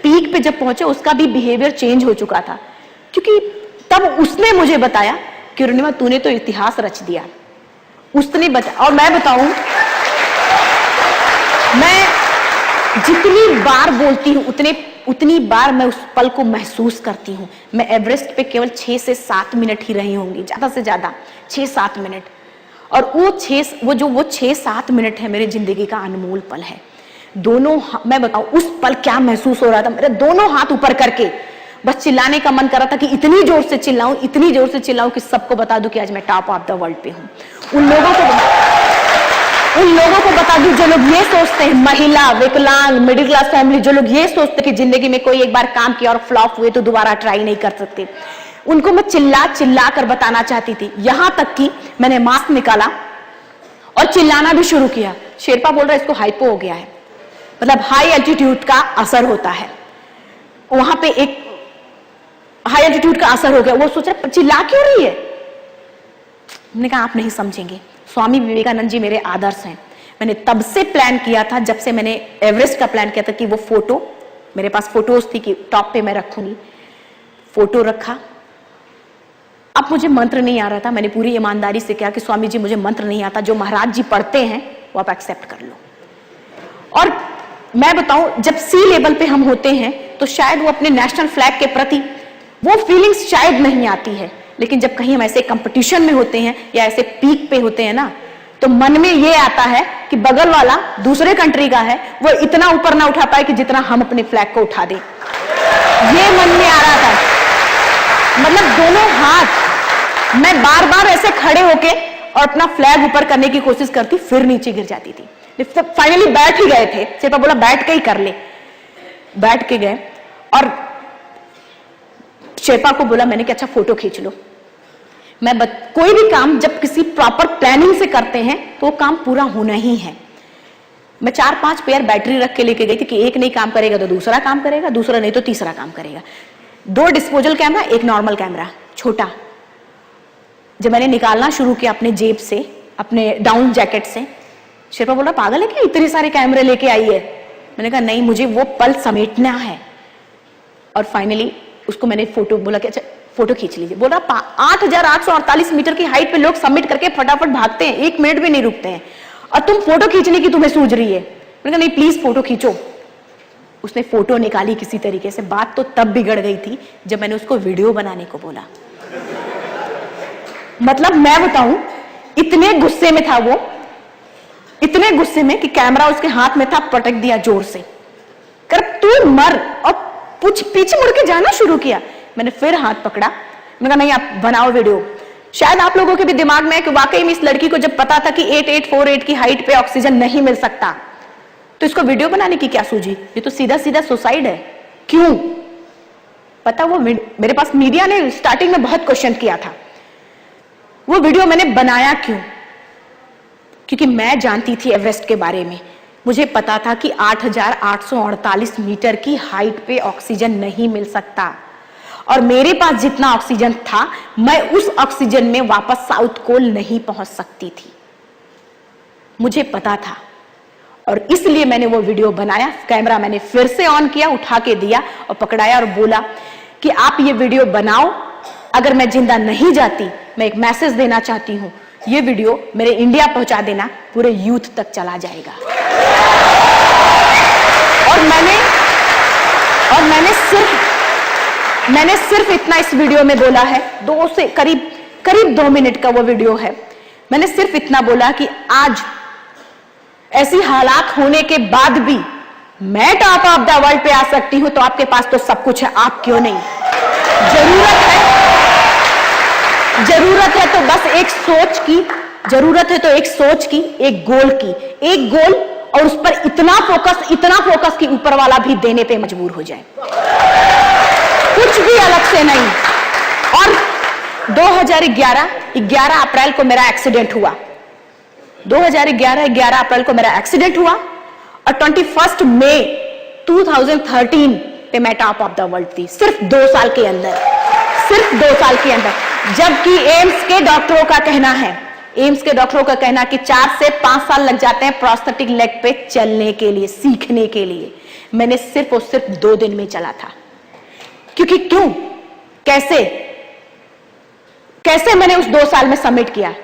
पीक पे जब पहुंचे उसका भी बिहेवियर चेंज हो चुका था, क्योंकि तब उसने मुझे बताया कि अरुणिमा तूने तो इतिहास रच दिया। उसने बताया, और मैं बताऊं, मैं जितनी बार बोलती हूं उतनी बार मैं उस पल को महसूस करती हूं। मैं एवरेस्ट पे केवल 6 से 7 मिनट ही रही होंगी, ज्यादा से ज्यादा 6-7 मिनट, और वो 6-7 मिनट है मेरी जिंदगी का अनमोल पल है। दोनों, मैं बताऊं उस पल क्या महसूस हो रहा था, मेरे दोनों हाथ ऊपर करके बस चिल्लाने का मन कर रहा था कि इतनी जोर से चिल्लाऊं, इतनी जोर से चिल्लाऊं कि सबको बता दूं कि आज मैं टॉप ऑफ द वर्ल्ड पे हूं। उन लोगों को बता दूं जो लोग ये सोचते हैं, महिला, विकलांग, मिडिल क्लास फैमिली, जो लोग ये सोचते हैं कि जिंदगी में कोई एक बार काम किया और फ्लॉप हुए तो दोबारा ट्राई नहीं कर सकते, उनको मैं चिल्ला कर बताना चाहती थी। यहां तक कि मैंने मास्क निकाला और चिल्लाना भी शुरू किया। शेरपा बोल रहा है इसको हाइपो हो गया है, मतलब हाई एल्टीट्यूड का असर होता है। वहां पे एक हाई एल्टीट्यूड का असर हो गया। वो सोच रहा चिल्ला क्यों रही है। मैंने कहा आप नहीं समझेंगे, स्वामी विवेकानंद जी मेरे आदर्श हैं। मैंने तब से प्लान किया था, जब से मैंने एवरेस्ट का प्लान किया था, कि वो फोटो, मेरे पास फोटोज थी कि टॉप पे मैं रखूंगी, फोटो रखा। अब मुझे मंत्र नहीं आ रहा था, मैंने पूरी ईमानदारी से कहा कि स्वामी जी मुझे मंत्र नहीं आता, जो महाराज जी पढ़ते हैं वो आप एक्सेप्ट कर लो। और मैं बताऊं, जब सी लेवल पे हम होते हैं तो शायद वो अपने नेशनल फ्लैग के प्रति वो फीलिंग्स शायद नहीं आती है, लेकिन जब कहीं हम ऐसे कंपटीशन में होते हैं या ऐसे पीक पे होते हैं ना, तो मन में ये आता है कि बगल वाला दूसरे कंट्री का है, वो इतना ऊपर ना उठा पाए कि जितना हम अपने फ्लैग को उठा दें। ये मन में आ रहा था। मतलब दोनों हाथ मैं बार बार ऐसे खड़े होके और अपना फ्लैग ऊपर करने की कोशिश करती, फिर नीचे गिर जाती थी। फाइनली बैठ ही गए थे, शेरपा बोला बैठ के ही कर ले। बैठ के गए और शेरपा को बोला मैंने कि अच्छा फोटो खींच लो। कोई भी काम जब किसी प्रॉपर प्लानिंग से करते हैं तो वो काम पूरा होना ही है। मैं 4-5 पेयर बैटरी रख के लेके गई थी कि एक नहीं काम करेगा तो दूसरा काम करेगा, दूसरा नहीं तो तीसरा काम करेगा। 2 डिस्पोजल कैमरा, 1 नॉर्मल कैमरा छोटा। जब मैंने निकालना शुरू किया अपने जेब से, अपने डाउन जैकेट से, शेरपा बोला पागल है क्या, इतने सारे कैमरे लेके आई है। मैंने कहा नहीं, मुझे वो पल समेटना है। और फाइनली उसको मैंने फोटो बोला कि अच्छा फोटो खींच लीजिए। बोल रहा 8,848 मीटर की हाइट पे लोग सबमिट करके फटाफट भागते हैं, 1 मिनट भी नहीं रुकते हैं, और तुम फोटो खींचने की तुम्हें सूझ रही है। मैंने कहा नहीं प्लीज फोटो खींचो। उसने फोटो निकाली किसी तरीके से। बात तो तब बिगड़ गई थी जब मैंने उसको वीडियो बनाने को बोला। मतलब मैं बताऊं, इतने गुस्से में था वो, इतने गुस्से में कि कैमरा उसके हाथ में था, पटक दिया जोर से, कर तू मर, और पीछे मुड़ के जाना शुरू किया। मैंने फिर हाथ पकड़ा, मैंने कहा नहीं आप बनाओ वीडियो। शायद आप लोगों के भी दिमाग में है कि वाकई में इस लड़की को जब पता था कि 8848 की हाइट पे ऑक्सीजन नहीं मिल सकता, तो इसको वीडियो बनाने की क्या सूझी, ये तो सीधा सीधा सुसाइड है। क्यों पता, वो मेरे पास मीडिया ने स्टार्टिंग में बहुत क्वेश्चन किया था। वो वीडियो मैंने बनाया क्यों, क्योंकि मैं जानती थी एवरेस्ट के बारे में। मुझे पता था कि 8,848 मीटर की हाइट पे ऑक्सीजन नहीं मिल सकता, और मेरे पास जितना ऑक्सीजन था, मैं उस ऑक्सीजन में वापस साउथ पोल नहीं पहुंच सकती थी। मुझे पता था, और इसलिए मैंने वो वीडियो बनाया। कैमरा मैंने फिर से ऑन किया, उठा के दिया और पकड़ाया और बोला कि आप ये वीडियो बनाओ, अगर मैं जिंदा नहीं जाती, मैं एक मैसेज देना चाहती हूं, ये वीडियो मेरे इंडिया पहुंचा देना, पूरे यूथ तक चला जाएगा। और मैंने सिर्फ इतना इस वीडियो में बोला है। करीब 2 मिनट का वो वीडियो है। मैंने सिर्फ इतना बोला कि आज ऐसी हालात होने के बाद भी मैं टॉप ऑफ द वर्ल्ड पे आ सकती हूं, तो आपके पास तो सब कुछ है, आप क्यों नहीं? जरूरत है तो बस एक सोच की, जरूरत है तो एक सोच की, एक गोल और उस पर इतना फोकस कि ऊपर वाला भी देने पे मजबूर हो जाए, कुछ भी अलग से नहीं। और 11 अप्रैल को मेरा एक्सीडेंट हुआ। 11 अप्रैल को मेरा एक्सीडेंट हुआ और 21 मई 2013 पे मैं टॉप ऑफ द वर्ल्ड थी, सिर्फ 2 साल के अंदर। जबकि एम्स के डॉक्टरों का कहना कि 4 से 5 साल लग जाते हैं प्रोस्थेटिक लेग पे चलने के लिए, सीखने के लिए। मैंने सिर्फ और सिर्फ 2 दिन में चला था। क्योंकि क्यों, कैसे मैंने उस 2 साल में सबमिट किया?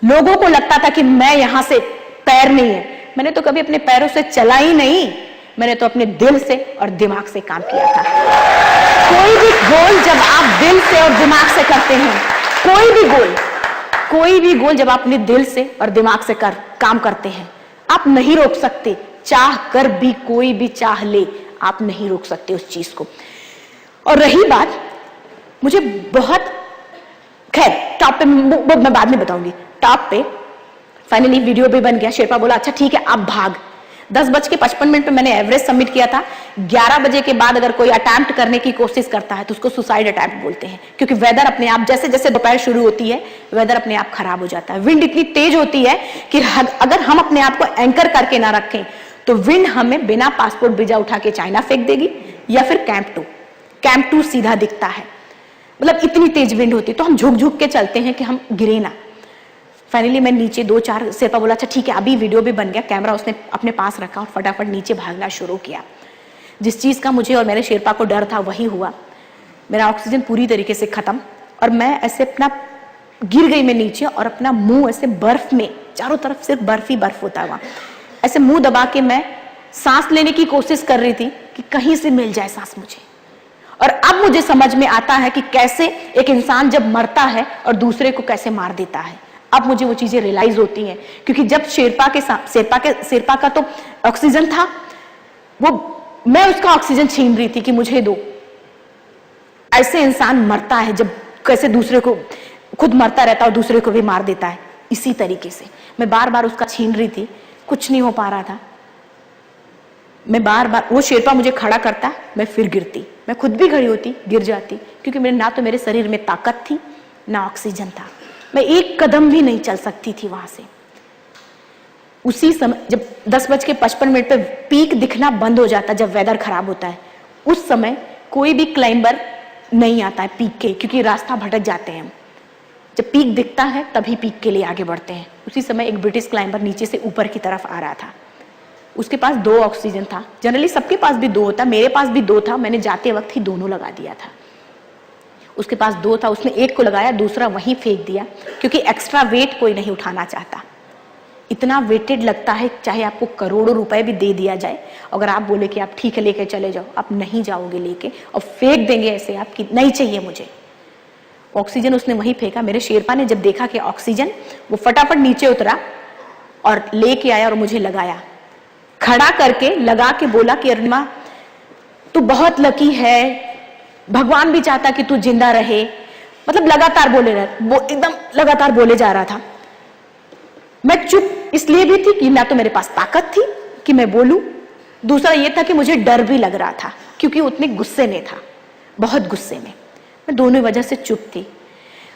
लोगों को लगता था कि मैं यहां से पैर नहीं है। मैंने तो कभी अपने पैरों से चला ही नहीं, मैंने तो अपने दिल से और दिमाग से काम किया था। कोई भी गोल जब आप दिल से और दिमाग से करते हैं, कोई भी गोल जब आप अपने दिल से और दिमाग से काम करते हैं, आप नहीं रोक सकते। चाह कर भी कोई भी चाह ले, आप नहीं रोक सकते उस चीज को। और रही बात, मुझे बहुत, खैर टॉप पे मैं बाद में बताऊंगी। टॉप पे फाइनली वीडियो भी बन गया। शेरपा बोला अच्छा ठीक है आप भाग। 10:55 पे मैंने एवरेस्ट सबमिट किया था। 11 बजे के बाद अगर कोई अटेम्प्ट करने की कोशिश करता है तो उसको सुसाइड अटेम्प्ट बोलते हैं, क्योंकि वेदर अपने आप, जैसे जैसे दोपहर शुरू होती है वेदर अपने आप खराब हो जाता है। विंड इतनी तेज होती है कि अगर हम अपने आप को एंकर करके ना रखें तो विंड हमें बिना पासपोर्ट वीजा उठा के चाइना फेंक देगी, या फिर कैंप 2 सीधा दिखता है। मतलब इतनी तेज विंड होती है, तो हम झुक के चलते हैं कि हम गिरे ना। फाइनली मैं नीचे 2-4, शेरपा बोला अच्छा ठीक है, अभी वीडियो भी बन गया। कैमरा उसने अपने पास रखा और फटाफट नीचे भागना शुरू किया। जिस चीज का मुझे और मेरे शेरपा को डर था वही हुआ। मेरा ऑक्सीजन पूरी तरीके से खत्म और मैं ऐसे अपना गिर गई मैं नीचे, और अपना मुंह ऐसे बर्फ में, चारों तरफ सिर्फ बर्फ ही बर्फ होता हुआ, ऐसे मुंह दबा के मैं सांस लेने की कोशिश कर रही थी कि कहीं से मिल जाए सांस मुझे। और अब मुझे समझ में आता है कि कैसे एक इंसान जब मरता है और दूसरे को कैसे मार देता है। अब मुझे वो चीजें रियलाइज होती हैं, क्योंकि जब शेरपा का तो ऑक्सीजन था, वो मैं उसका ऑक्सीजन छीन रही थी कि मुझे दो। ऐसे इंसान मरता है जब, कैसे दूसरे को, खुद मरता रहता है और दूसरे को भी मार देता है। इसी तरीके से मैं बार बार उसका छीन रही थी, कुछ नहीं हो पा रहा था। मैं बार बार, वो शेरपा मुझे खड़ा करता, मैं फिर गिरती, मैं खुद भी खड़ी होती, गिर जाती, क्योंकि मेरे ना तो मेरे शरीर में ताकत थी ना ऑक्सीजन था। मैं एक कदम भी नहीं चल सकती थी वहां से। उसी समय जब 10:55 पे पीक दिखना बंद हो जाता, जब वेदर खराब होता है, उस समय कोई भी क्लाइंबर नहीं आता है पीक के, क्योंकि रास्ता भटक जाते हैं। जब पीक दिखता है तभी पीक के लिए आगे बढ़ते हैं। उसी समय एक ब्रिटिश क्लाइंबर नीचे से ऊपर की तरफ आ रहा था। उसके पास 2 ऑक्सीजन था। जनरली सबके पास भी 2 होता, मेरे पास भी 2 था। मैंने जाते वक्त ही दोनों लगा दिया था। उसके पास 2 था, उसने एक को लगाया, दूसरा वहीं फेंक दिया, क्योंकि एक्स्ट्रा वेट कोई नहीं उठाना चाहता। इतना वेटेड लगता है, चाहे आपको करोड़ों रुपए भी दे दिया जाए, अगर आप बोले कि आप ठीक है लेके चले जाओ, आप नहीं जाओगे लेके, और फेंक देंगे ऐसे आप कि नहीं चाहिए मुझे। ऑक्सीजन उसने वहीं फेंका। मेरे शेरपा ने जब देखा कि ऑक्सीजन, वो फटाफट नीचे उतरा और लेके आया और मुझे लगाया, खड़ा करके लगा के बोला कि अरुणिमा तू बहुत लकी है, भगवान भी चाहता कि तू जिंदा रहे। मतलब लगातार बोले रहे, वो एकदम लगातार बोले जा रहा था। मैं चुप इसलिए भी थी कि ना तो मेरे पास ताकत थी कि मैं बोलूं, दूसरा ये था कि मुझे डर भी लग रहा था, क्योंकि उतने गुस्से में था, बहुत गुस्से में। मैं दोनों वजह से चुप थी।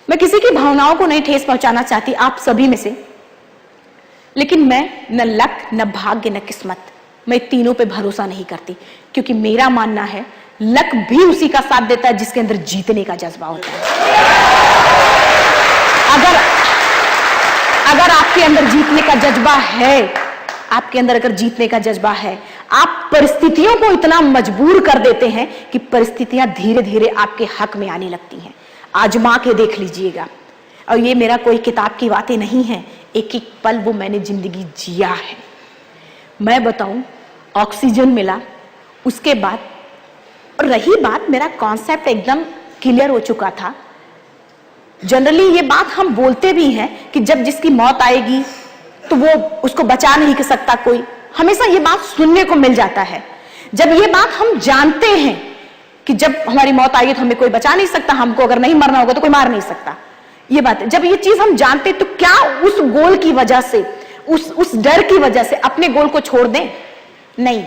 मैं किसी की भावनाओं को नहीं ठेस पहुंचाना चाहती, आप सभी में से, लेकिन मैं न लक, न भाग्य, न किस्मत, मैं तीनों पे भरोसा नहीं करती, क्योंकि मेरा मानना है लक भी उसी का साथ देता है जिसके अंदर जीतने का जज्बा होता है। अगर आपके अंदर जीतने का जज्बा है, आपके अंदर अगर जीतने का जज्बा है, आप परिस्थितियों को इतना मजबूर कर देते हैं कि परिस्थितियां धीरे धीरे आपके हक में आने लगती हैं। आजमा के देख लीजिएगा। और ये मेरा कोई किताब की बातें नहीं है, एक एक पल वो मैंने जिंदगी जिया है। मैं बताऊं, ऑक्सीजन मिला, उसके बाद रही बात, मेरा कॉन्सेप्ट एकदम क्लियर हो चुका था। जनरली ये बात हम बोलते भी हैं कि जब जिसकी मौत आएगी तो वो उसको बचा नहीं कर सकता कोई, हमेशा ये बात सुनने को मिल जाता है। जब ये बात हम जानते हैं कि जब हमारी मौत आएगी तो हमें कोई बचा नहीं सकता, हमको अगर नहीं मरना होगा तो कोई मार नहीं सकता, ये बात जब ये चीज हम जानते तो क्या उस गोल की वजह से, उस डर की वजह से अपने गोल को छोड़ दें? नहीं,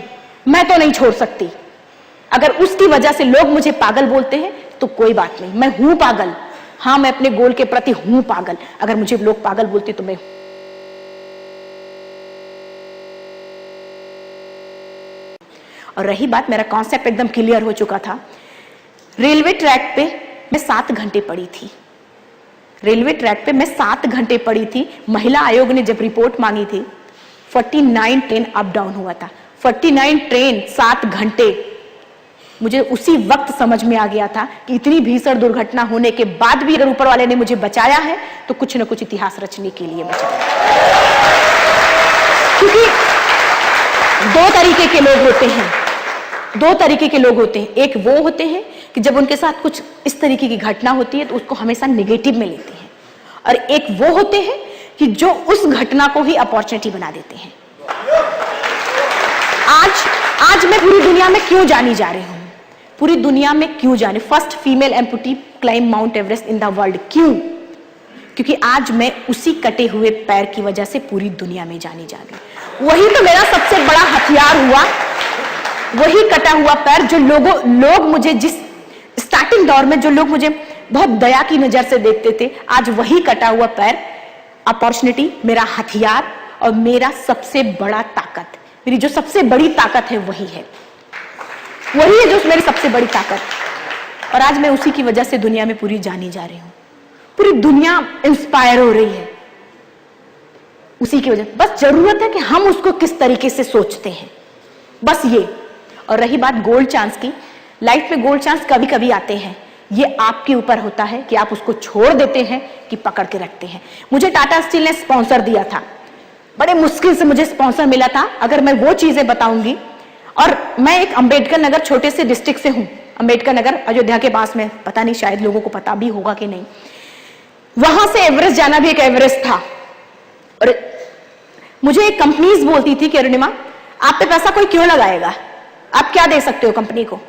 मैं तो नहीं छोड़ सकती। अगर उसकी वजह से लोग मुझे पागल बोलते हैं तो कोई बात नहीं, मैं हूं पागल। हाँ, मैं अपने गोल के प्रति हूं पागल। अगर मुझे लोग पागल बोलते तो मैं और रही बात, मेरा कॉन्सेप्ट एकदम क्लियर हो चुका था। रेलवे ट्रैक पे मैं 7 घंटे पड़ी थी। रेलवे ट्रैक पे मैं 7 घंटे पड़ी थी। महिला आयोग ने जब रिपोर्ट मांगी थी, 49 ट्रेन अप डाउन हुआ था। 49 ट्रेन 7 घंटे। मुझे उसी वक्त समझ में आ गया था कि इतनी भीषण दुर्घटना होने के बाद भी अगर ऊपर वाले ने मुझे बचाया है तो कुछ न कुछ इतिहास रचने के लिए बचाया। क्योंकि 2 तरीके के लोग होते हैं, 2 तरीके के लोग होते हैं। एक वो होते हैं कि जब उनके साथ कुछ इस तरीके की घटना होती है तो उसको हमेशा नेगेटिव में लेते हैं, और एक वो होते हैं कि जो उस घटना को ही अपॉर्चुनिटी बना देते हैं। आज मैं पूरी दुनिया में क्यों जानी जा रही हूं? पूरी दुनिया में क्यों जाने? First female amputee climb Mount Everest in the world. क्यों? क्योंकि आज मैं उसी कटे हुए पैर की वजह से पूरी दुनिया में जानी जा रही। वही तो मेरा सबसे बड़ा हथियार हुआ, वही कटा हुआ पैर। जो लोग मुझे जिस स्टार्टिंग दौर में जो लोग मुझे बहुत दया की नजर से देखते थे, आज वही कटा हुआ पैर अपॉर्चुनिटी, मेरा हथियार और मेरा सबसे बड़ा ताकत। मेरी जो सबसे बड़ी ताकत है वही है, वही है जो मेरी सबसे बड़ी ताकत। और आज मैं उसी की वजह से दुनिया में पूरी जानी जा रही हूं। पूरी दुनिया इंस्पायर हो रही है उसी की वजह। बस जरूरत है कि हम उसको किस तरीके से सोचते हैं, बस ये। और रही बात गोल्ड चांस की, लाइफ में गोल्ड चांस कभी कभी आते हैं। ये आपके ऊपर होता है कि आप उसको छोड़ देते हैं कि पकड़ के रखते हैं। मुझे टाटा स्टील ने स्पॉन्सर दिया था, बड़े मुश्किल से मुझे स्पॉन्सर मिला था। अगर मैं वो चीजें बताऊंगी, और मैं एक अंबेडकर नगर छोटे से डिस्ट्रिक्ट से हूं, अंबेडकर नगर अयोध्या के पास में, पता नहीं शायद लोगों को पता भी होगा कि नहीं। वहां से एवरेस्ट जाना भी एक एवरेस्ट था। और मुझे एक कंपनीज बोलती थी कि अरुणिमा, आप पे पैसा कोई क्यों लगाएगा, आप क्या दे सकते हो कंपनी को?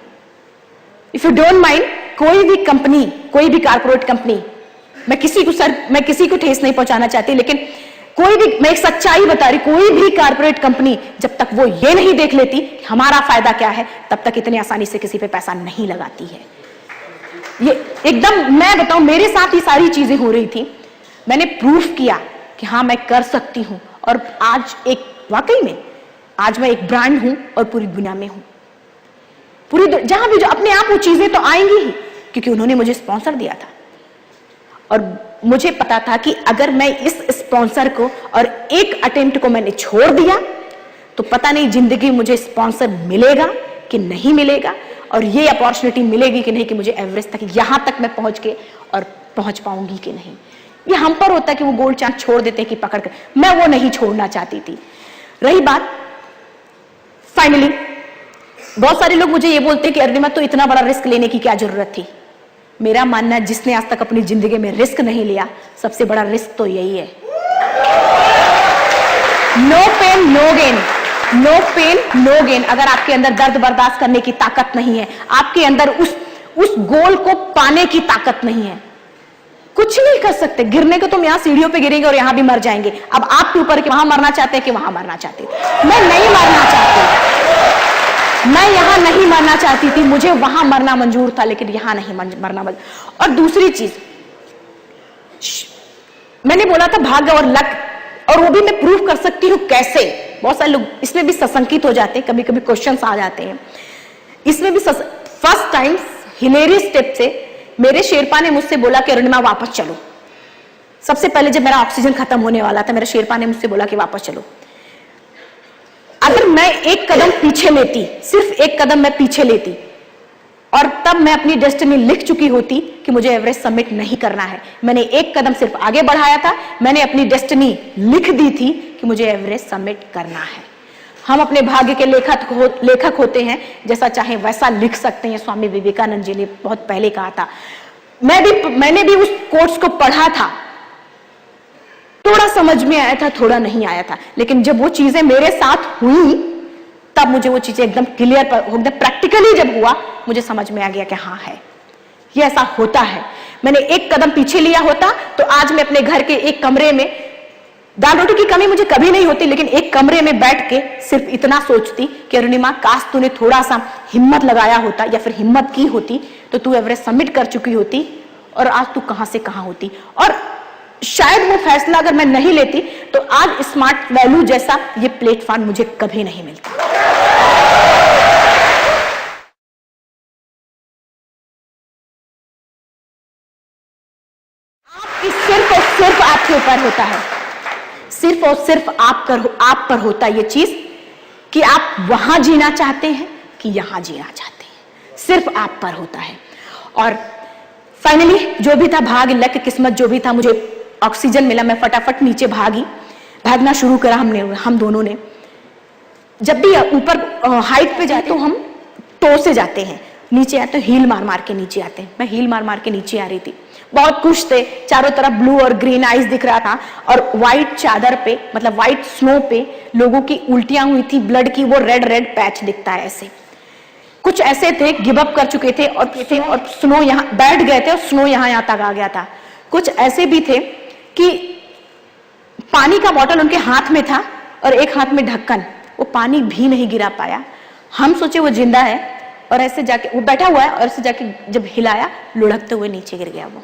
इफ यू डोंट माइंड, कोई भी कंपनी, कोई भी कारपोरेट कंपनी, मैं किसी को ठेस नहीं पहुंचाना चाहती, लेकिन कोई भी, मैं एक सच्चाई बता रही, कोई भी कारपोरेट कंपनी जब तक वो ये नहीं देख लेती कि हमारा फायदा क्या है, तब तक इतनी आसानी से किसी पे पैसा नहीं लगाती है। ये एकदम, मैं बताऊं, मेरे साथ ही सारी चीजें हो रही थी। मैंने प्रूफ किया कि हाँ मैं कर सकती हूं, और आज एक वाकई में आज मैं एक ब्रांड हूं और पूरी दुनिया में हूं। पूरी जहां भी जो अपने आप वो चीजें तो आएंगी ही, क्योंकि उन्होंने मुझे स्पॉन्सर दिया था। और मुझे पता था कि अगर मैं इस स्पॉन्सर को और एक अटेम्प्ट को मैंने छोड़ दिया तो पता नहीं जिंदगी मुझे स्पॉन्सर मिलेगा कि नहीं मिलेगा, और ये अपॉर्चुनिटी मिलेगी कि नहीं, कि मुझे एवरेस्ट तक, यहां तक मैं पहुंच के और पहुंच पाऊंगी कि नहीं। ये हम पर होता है कि वो गोल्ड चांस छोड़ देते हैं कि पकड़ कर, मैं वो नहीं छोड़ना चाहती थी। रही बात, फाइनली बहुत सारे लोग मुझे ये बोलते हैं कि अरुणिमा तो इतना बड़ा रिस्क लेने की क्या जरूरत थी। मेरा मानना है जिसने आज तक अपनी जिंदगी में रिस्क नहीं लिया, सबसे बड़ा रिस्क तो यही है। No pain no gain, no pain no gain. अगर आपके अंदर दर्द बर्दाश्त करने की ताकत नहीं है, आपके अंदर उस गोल को पाने की ताकत नहीं है, कुछ नहीं कर सकते। गिरने को तुम यहां सीढ़ियों पे गिरेंगे और यहां भी मर जाएंगे। अब आपके ऊपर कि वहां मरना चाहते हैं कि वहां मरना चाहते हैं। मैं नहीं मरना चाहती, मैं यहां नहीं मरना चाहती थी, मुझे वहां मरना मंजूर था, लेकिन यहां नहीं मरना मंजूर। और दूसरी चीज, मैंने बोला था भाग्य और लक, और वो भी मैं प्रूव कर सकती हूं कैसे। बहुत सारे लोग इसमें भी सशंकित हो जाते हैं, कभी कभी क्वेश्चंस आ जाते हैं इसमें भी। फर्स्ट टाइम हिलेरियस स्टेप से मेरे शेरपा ने मुझसे बोला कि अरुणिमा वापस चलो। सबसे पहले जब मेरा ऑक्सीजन खत्म होने वाला था, मेरे शेरपा ने मुझसे बोला कि वापस चलो। अगर मैं एक कदम पीछे लेती, सिर्फ एक कदम मैं पीछे लेती, और तब मैं अपनी डेस्टिनी लिख चुकी होती कि मुझे एवरेस्ट सबमिट नहीं करना है। मैंने एक कदम सिर्फ आगे बढ़ाया था, मैंने अपनी डेस्टिनी लिख दी थी कि मुझे एवरेस्ट सबमिट करना है। हम अपने भाग्य के लेखक होते हैं, जैसा चाहे वैसा लिख सकते हैं। स्वामी विवेकानंद जी ने बहुत पहले कहा था, मैंने भी उस कोर्स को पढ़ा था, थोड़ा समझ में आया था, थोड़ा नहीं आया था, लेकिन जब वो चीजें मेरे साथ हुई तब मुझे वो चीजें एकदम क्लियर, एकदम प्रैक्टिकली जब हुआ मुझे समझ में आ गया कि हाँ है, ये ऐसा होता है। मैंने एक कदम पीछे लिया होता तो आज मैं अपने घर के एक कमरे में, दाल रोटी की कमी मुझे कभी नहीं होती, लेकिन एक कमरे में बैठ के सिर्फ इतना सोचती कि अरुणिमा काश तूने थोड़ा सा हिम्मत लगाया होता या फिर हिम्मत की होती तो तू एवरेस्ट सबमिट कर चुकी होती और आज तू कहां से कहां होती। और शायद वो फैसला अगर मैं नहीं लेती तो आज स्मार्ट वैल्यू जैसा ये प्लेटफॉर्म मुझे कभी नहीं मिलता। सिर्फ और सिर्फ आपके ऊपर होता है, सिर्फ और सिर्फ आप पर होता है ये चीज कि आप वहां जीना चाहते हैं कि यहां जीना चाहते हैं, सिर्फ आप पर होता है। और फाइनली जो भी था भाग, लक, किस्मत जो भी था, मुझे ऑक्सीजन मिला, मैं फटाफट नीचे भागना शुरू करा हम दोनों ने। जब भी ऊपर हाइट पे जाते तो हम टो से जाते हैं, नीचे आते तो हील मार मार के नीचे आते हैं। मैं हील मार मार के नीचे आ रही थी, बहुत खुश थे, चारों तरफ ब्लू और ग्रीन आइस दिख रहा था और व्हाइट चादर पे, मतलब व्हाइट स्नो पे लोगों की उल्टियां हुई थी, ब्लड की वो रेड रेड पैच दिखता है ऐसे। कुछ ऐसे थे गिव अप कर चुके थे और स्नो यहाँ बैठ गए थे और स्नो यहाँ तक आ गया था। कुछ ऐसे भी थे कि पानी का बोतल उनके हाथ में था और एक हाथ में ढक्कन, वो पानी भी नहीं गिरा पाया। हम सोचे वो जिंदा है और ऐसे जाके वो बैठा हुआ है और ऐसे जाके जब हिलाया लुढ़कते हुए नीचे गिर गया। वो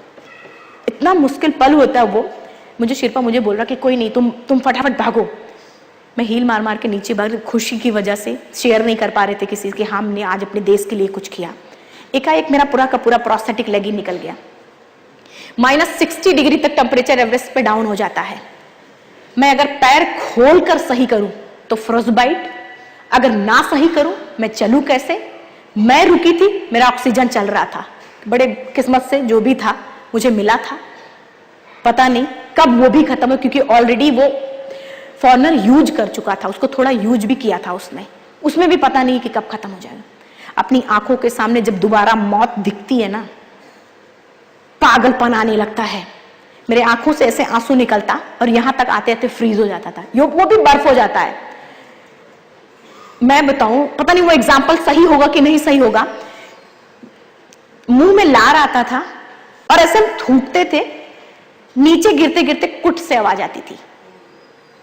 इतना मुश्किल पल होता है वो। मुझे शिल्पा मुझे बोल रहा कि कोई नहीं, तुम फटाफट भागो। मैं हील मार मार के नीचे भाग, खुशी की वजह से शेयर नहीं कर पा रहे थे किसी के, हमने आज अपने देश के लिए कुछ किया। एकाएक मेरा पूरा का पूरा प्रोस्थेटिक लेग ही निकल गया। -60 डिग्री तक टेम्परेचर एवरेस्ट पे डाउन हो जाता है। मैं अगर पैर खोल कर सही करूं तो फ्रोस्टबाइट, अगर ना सही करूं मैं चलूं कैसे। मैं रुकी थी, मेरा ऑक्सीजन चल रहा था, बड़े किस्मत से जो भी था मुझे मिला था। पता नहीं कब वो भी खत्म हो, क्योंकि ऑलरेडी वो फॉरनर यूज कर चुका था, उसको थोड़ा यूज भी किया था उसमें भी पता नहीं कि कब खत्म हो जाएगा। अपनी आंखों के सामने जब दोबारा मौत दिखती है ना, पागलपन आने लगता है। मेरे आंखों से ऐसे आंसू निकलता और यहां तक आते आते फ्रीज हो जाता था, वो भी बर्फ हो जाता है। मैं बताऊं, पता नहीं वो एग्जाम्पल सही होगा कि नहीं सही होगा, मुंह में लार आता था और ऐसे हम थूकते थे, नीचे गिरते गिरते कुट से आवाज आती थी।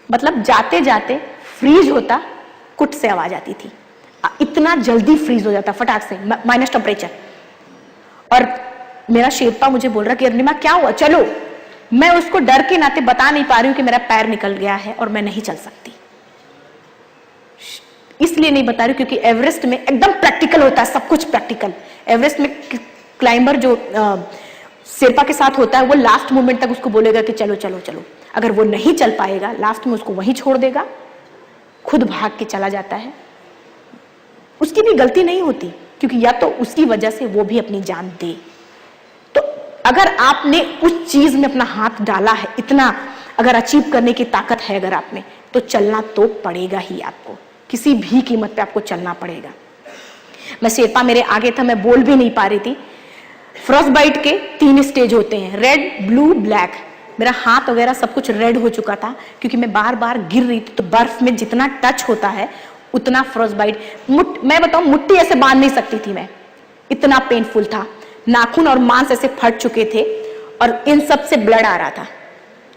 मतलब जाते जाते फ्रीज होता, कुट से आवाज आती थी। इतना जल्दी फ्रीज हो जाता फटाक से, माइनस टेम्परेचर। और मेरा शेरपा मुझे बोल रहा कि अरुणिमा क्या हुआ, चलो। मैं उसको डर के नाते बता नहीं पा रही हूं कि मेरा पैर निकल गया है और मैं नहीं चल सकती। इसलिए नहीं बता रही क्योंकि एवरेस्ट में एकदम प्रैक्टिकल होता है, सब कुछ प्रैक्टिकल। एवरेस्ट में क्लाइंबर जो शेरपा के साथ होता है वो लास्ट मोमेंट तक उसको बोलेगा कि चलो चलो चलो। अगर वो नहीं चल पाएगा लास्ट में उसको वहीं छोड़ देगा, खुद भाग के चला जाता है। उसकी भी गलती नहीं होती, क्योंकि या तो उसकी वजह से वो भी अपनी जान दे। तो अगर आपने उस चीज में अपना हाथ डाला है, इतना अगर अचीव करने की ताकत है अगर आप में, तो चलना तो पड़ेगा ही आपको, किसी भी कीमत पे आपको चलना पड़ेगा। मैं शेरपा मेरे आगे था, मैं बोल भी नहीं पा रही थी। फ्रॉस्टबाइट के 3 स्टेज होते हैं, रेड, ब्लू, ब्लैक। मेरा हाथ वगैरह सब कुछ रेड हो चुका था क्योंकि मैं बार बार गिर रही थी। तो बर्फ में जितना टच होता है उतना फ्रॉस्टबाइट, मैं बताऊं मुट्ठी ऐसे बांध नहीं सकती थी मैं, इतना पेनफुल था। नाखून और मांस ऐसे फट चुके थे और इन सब से ब्लड आ रहा था,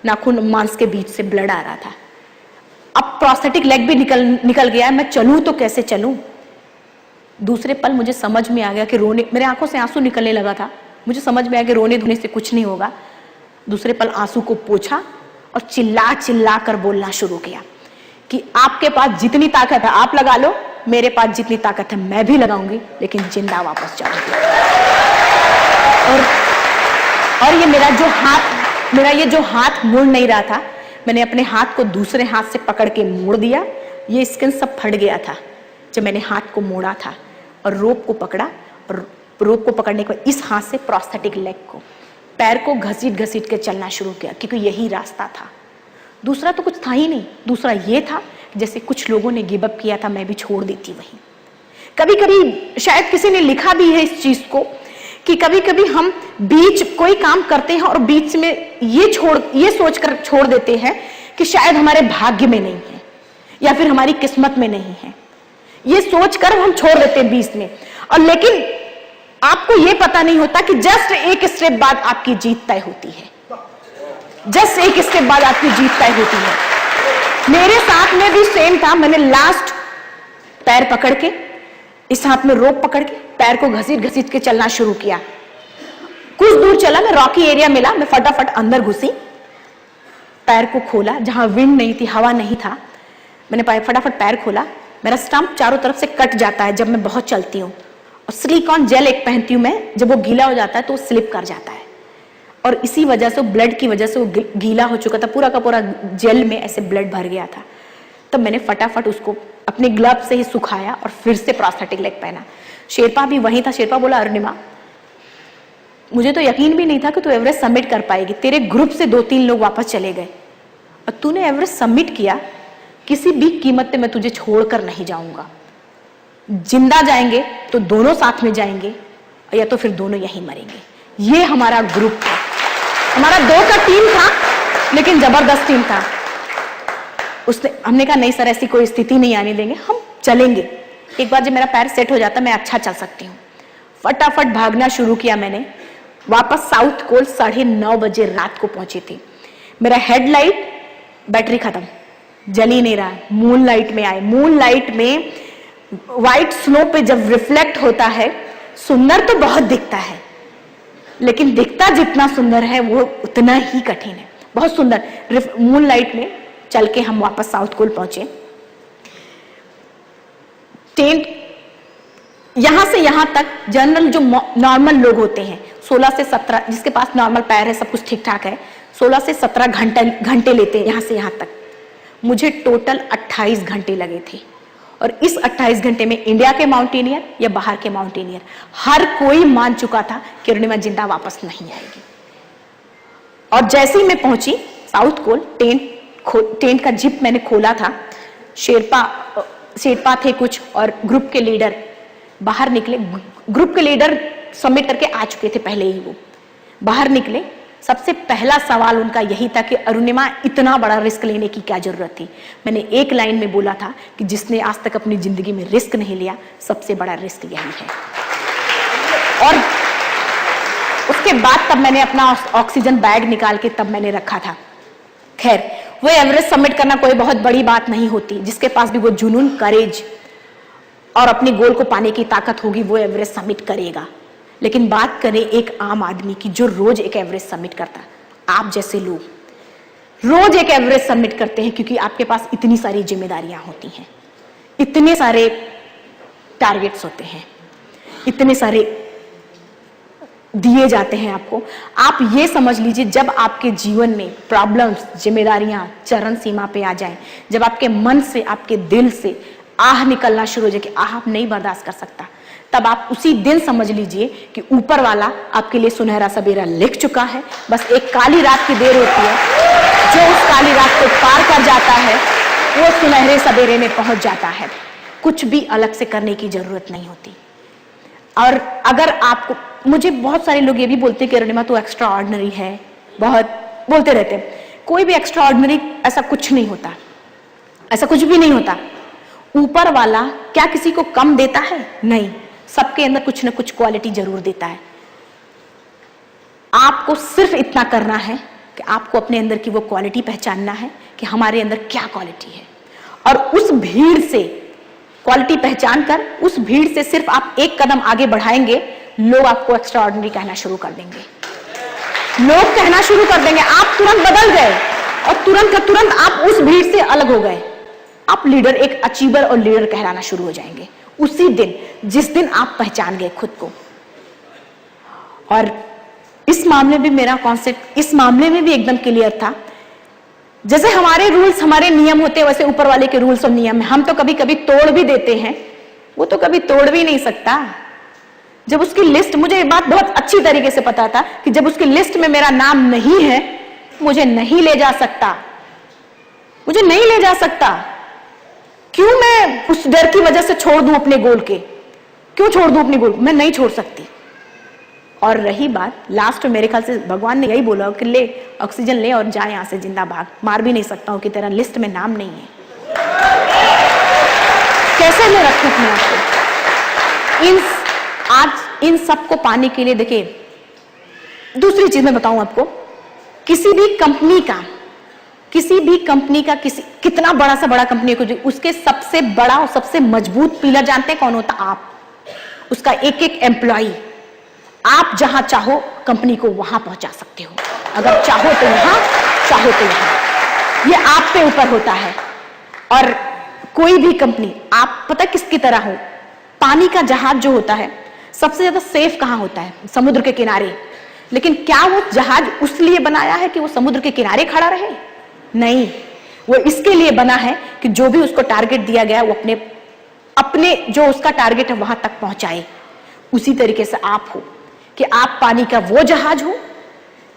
नाखून मांस के बीच से ब्लड आ रहा था। अब प्रोस्थेटिक लेग भी निकल गया है, मैं चलूं तो कैसे चलूं। दूसरे पल मुझे समझ में आ गया कि रोने, मेरे आंखों से आंसू निकलने लगा था, मुझे समझ में आया कि रोने धोने से कुछ नहीं होगा। दूसरे पल आंसू को पोंछा और चिल्ला चिल्ला कर बोलना शुरू किया कि आपके पास जितनी ताकत है आप लगा लो, मेरे पास जितनी ताकत है मैं भी लगाऊंगी, लेकिन जिंदा वापस जाऊंगी। और ये मेरा ये हाथ मुड़ नहीं रहा था, मैंने अपने हाथ को दूसरे हाथ से पकड़ के मोड़ दिया। ये स्किन सब फट गया था जब मैंने हाथ को मोड़ा था और रोप को पकड़ा, और रोप को पकड़ने के बाद इस हाथ से प्रोस्थेटिक लेग को, पैर को घसीट घसीट के चलना शुरू किया, क्योंकि यही रास्ता था। दूसरा तो कुछ था ही नहीं। दूसरा ये था जैसे कुछ लोगों ने गिव अप किया था, मैं भी छोड़ देती वहीं। कभी कभी शायद किसी ने लिखा भी है इस चीज को कि कभी कभी हम बीच कोई काम करते हैं और बीच में ये सोचकर छोड़ देते हैं कि शायद हमारे भाग्य में नहीं है या फिर हमारी किस्मत में नहीं है, ये सोचकर हम छोड़ देते हैं बीच में। और लेकिन आपको ये पता नहीं होता कि जस्ट एक स्टेप बाद आपकी जीत तय होती है, जस्ट एक स्टेप बाद आपकी जीत तय होती है। मेरे साथ में भी सेम था। मैंने लास्ट पैर पकड़ के, इस हाथ में रोप पकड़ के पैर को घसीट घसीट के चलना शुरू किया। कुछ दूर चला, मैं रॉकी एरिया मिला, मैं फटाफट अंदर घुसी, पैर को खोला, जहां विंड नहीं थी, हवा नहीं था, मैंने फटाफट पैर खोला। मेरा स्टंप चारों तरफ से कट जाता है जब मैं बहुत चलती हूँ, और सिलिकॉन जेल एक पहनती हूँ मैं, जब वो गीला हो जाता है तो वो स्लिप कर जाता है, और इसी वजह से, ब्लड की वजह से वो गीला हो चुका था, पूरा का पूरा जेल में ऐसे ब्लड भर गया था। तब मैंने फटाफट उसको अपने ग्लव से ही सुखाया और फिर से प्रोस्थेटिक लेग पहना। शेरपा भी वहीं था। शेरपा बोला, अरुणिमा, मुझे तो यकीन भी नहीं था कि तू एवरेस्ट सबमिट कर पाएगी। तेरे ग्रुप से 2-3 लोग वापस चले गए और तूने एवरेस्ट सबमिट किया। किसी भी कीमत पे मैं तुझे छोड़कर नहीं जाऊंगा। जिंदा जाएंगे तो दोनों साथ में जाएंगे, या तो फिर दोनों यहीं मरेंगे। ये हमारा ग्रुप था, हमारा 2 का टीम था, लेकिन जबरदस्त टीम था। हमने कहा नहीं सर, ऐसी कोई स्थिति नहीं आने देंगे, हम चलेंगे। एक बार जब मेरा पैर सेट हो जाता मैं अच्छा चल सकती हूँ। फटाफट भागना शुरू किया मैंने। वापस साउथ कोल 9:30 बजे रात को पहुंची थी। मेरा हेडलाइट बैटरी खत्म, जल ही नहीं रहा। मून लाइट में आए। मून लाइट में व्हाइट स्नो पे जब रिफ्लेक्ट होता है, सुंदर तो बहुत दिखता है, लेकिन दिखता जितना सुंदर है वो उतना ही कठिन है। बहुत सुंदर मून लाइट में चल के हम वापस साउथ कोल पहुंचे। टेंट यहां से यहां तक जनरल जो नॉर्मल लोग होते हैं 16 से 17, जिसके पास नॉर्मल पैर है, सब कुछ ठीक ठाक है, 16 से 17 घंटे लेते हैं यहां से यहां तक। मुझे टोटल 28 घंटे लगे थे। और इस 28 घंटे में इंडिया के माउंटेनियर या बाहर के माउंटेनियर, हर कोई मान चुका था कि अरुणिमा जिंदा वापस नहीं आएगी। और जैसे ही मैं पहुंची साउथ कोल, टेंट का जिप मैंने खोला था। शेरपा थे कुछ और ग्रुप के लीडर बाहर निकले। ग्रुप के लीडर सबमिट करके आ चुके थे पहले ही। वो बाहर निकले। सबसे पहला सवाल उनका यही था कि अरुणिमा, इतना बड़ा रिस्क लेने की क्या जरूरत थी। मैंने एक लाइन में बोला था कि जिसने आज तक अपनी जिंदगी में रिस्क नहीं लिया, सबसे बड़ा रिस्क यही है। और उसके बाद तब मैंने अपना ऑक्सीजन बैग निकाल के तब मैंने रखा था। खैर, वो एवरेस्ट सबमिट करना कोई बहुत बड़ी बात नहीं होती। जिसके पास भी वो जुनून, करेज और अपने गोल को पाने की ताकत होगी, वो एवरेस्ट सबमिट करेगा। लेकिन बात करें एक आम आदमी की जो रोज एक एवरेस्ट सबमिट करता है, आप जैसे लोग रोज एक एवरेस्ट सबमिट करते हैं, क्योंकि आपके पास इतनी सारी जिम्मेदारियां होती हैं, इतने सारे टारगेट्स होते हैं, इतने सारे दिए जाते हैं आपको। आप ये समझ लीजिए, जब आपके जीवन में प्रॉब्लम्स, जिम्मेदारियां चरम सीमा पे आ जाएं, जब आपके मन से, आपके दिल से आह निकलना शुरू हो जाए कि आह नहीं बर्दाश्त कर सकता, तब आप उसी दिन समझ लीजिए कि ऊपर वाला आपके लिए सुनहरा सवेरा लिख चुका है। बस एक काली रात की देर होती है, जो उस काली रात को पार कर जाता है वो सुनहरे सवेरे में पहुंच जाता है। कुछ भी अलग से करने की जरूरत नहीं होती। और अगर आपको, मुझे बहुत सारे लोग ये भी बोलते हैं कि अरुणिमा तू एक्स्ट्रा ऑर्डिनरी है, बहुत बोलते रहते हैं। कोई भी एक्स्ट्रा ऑर्डिनरी ऐसा कुछ नहीं होता, ऐसा कुछ भी नहीं होता। ऊपर वाला क्या किसी को कम देता है? नहीं, सबके अंदर कुछ ना कुछ क्वालिटी जरूर देता है। आपको सिर्फ इतना करना है कि आपको अपने अंदर की वो क्वालिटी पहचानना है कि हमारे अंदर क्या क्वालिटी है, और उस भीड़ से क्वालिटी पहचान कर, उस भीड़ से सिर्फ आप एक कदम आगे बढ़ाएंगे, लोग आपको एक्स्ट्रा ऑर्डिनरी कहना शुरू कर देंगे। लोग कहना शुरू कर देंगे, आप तुरंत बदल गए और तुरंत का तुरंत आप उस भीड़ से अलग हो गए। आप लीडर, एक अचीवर और लीडर कहलाना शुरू हो जाएंगे उसी दिन, जिस दिन आप पहचान गए खुद को। और इस मामले में मेरा कॉन्सेप्ट इस मामले में भी एकदम क्लियर था। जैसे हमारे रूल्स, हमारे नियम होते हैं, वैसे ऊपर वाले के रूल्स और नियम हम तो कभी कभी तोड़ भी देते हैं, वो तो कभी तोड़ भी नहीं सकता। जब उसकी लिस्ट, मुझे ये बात बहुत अच्छी तरीके से पता था कि जब उसकी लिस्ट में मेरा नाम नहीं है, मुझे नहीं ले जा सकता, मुझे नहीं ले जा सकता। क्यों मैं उस डर की वजह से छोड़ दूं अपने गोल के? क्यों छोड़ दूं अपने गोल? मैं नहीं छोड़ सकती। और रही बात लास्ट में, मेरे ख्याल से भगवान ने यही बोला कि ले ऑक्सीजन ले और जा यहां से जिंदा भाग, मार भी नहीं सकता हूं कि तेरा लिस्ट में नाम नहीं है। कैसे मैं रखूं अपने आप को? आज इन सबको पाने के लिए देखिए, दूसरी चीज मैं बताऊं आपको, किसी भी कंपनी का कितना बड़ा सा बड़ा कंपनी को, उसके सबसे बड़ा और सबसे मजबूत पिलर जानते हैं कौन होता? आप। उसका एक एक एम्प्लॉई। आप जहां चाहो कंपनी को वहां पहुंचा सकते हो, अगर चाहो तो यहां, चाहो तो यहां। ये आप पे ऊपर होता है। और कोई भी कंपनी, आप पता किसकी तरह हो? पानी का जहाज जो होता है सबसे ज्यादा सेफ कहां होता है? समुद्र के किनारे। लेकिन क्या वो जहाज उस लिए बनाया है कि वो समुद्र के किनारे खड़ा रहे? नहीं, वो इसके लिए बना है कि जो भी उसको टारगेट दिया गया वो अपने जो उसका टारगेट है वहां तक पहुंचाए। उसी तरीके से आप हो कि आप पानी का वो जहाज हो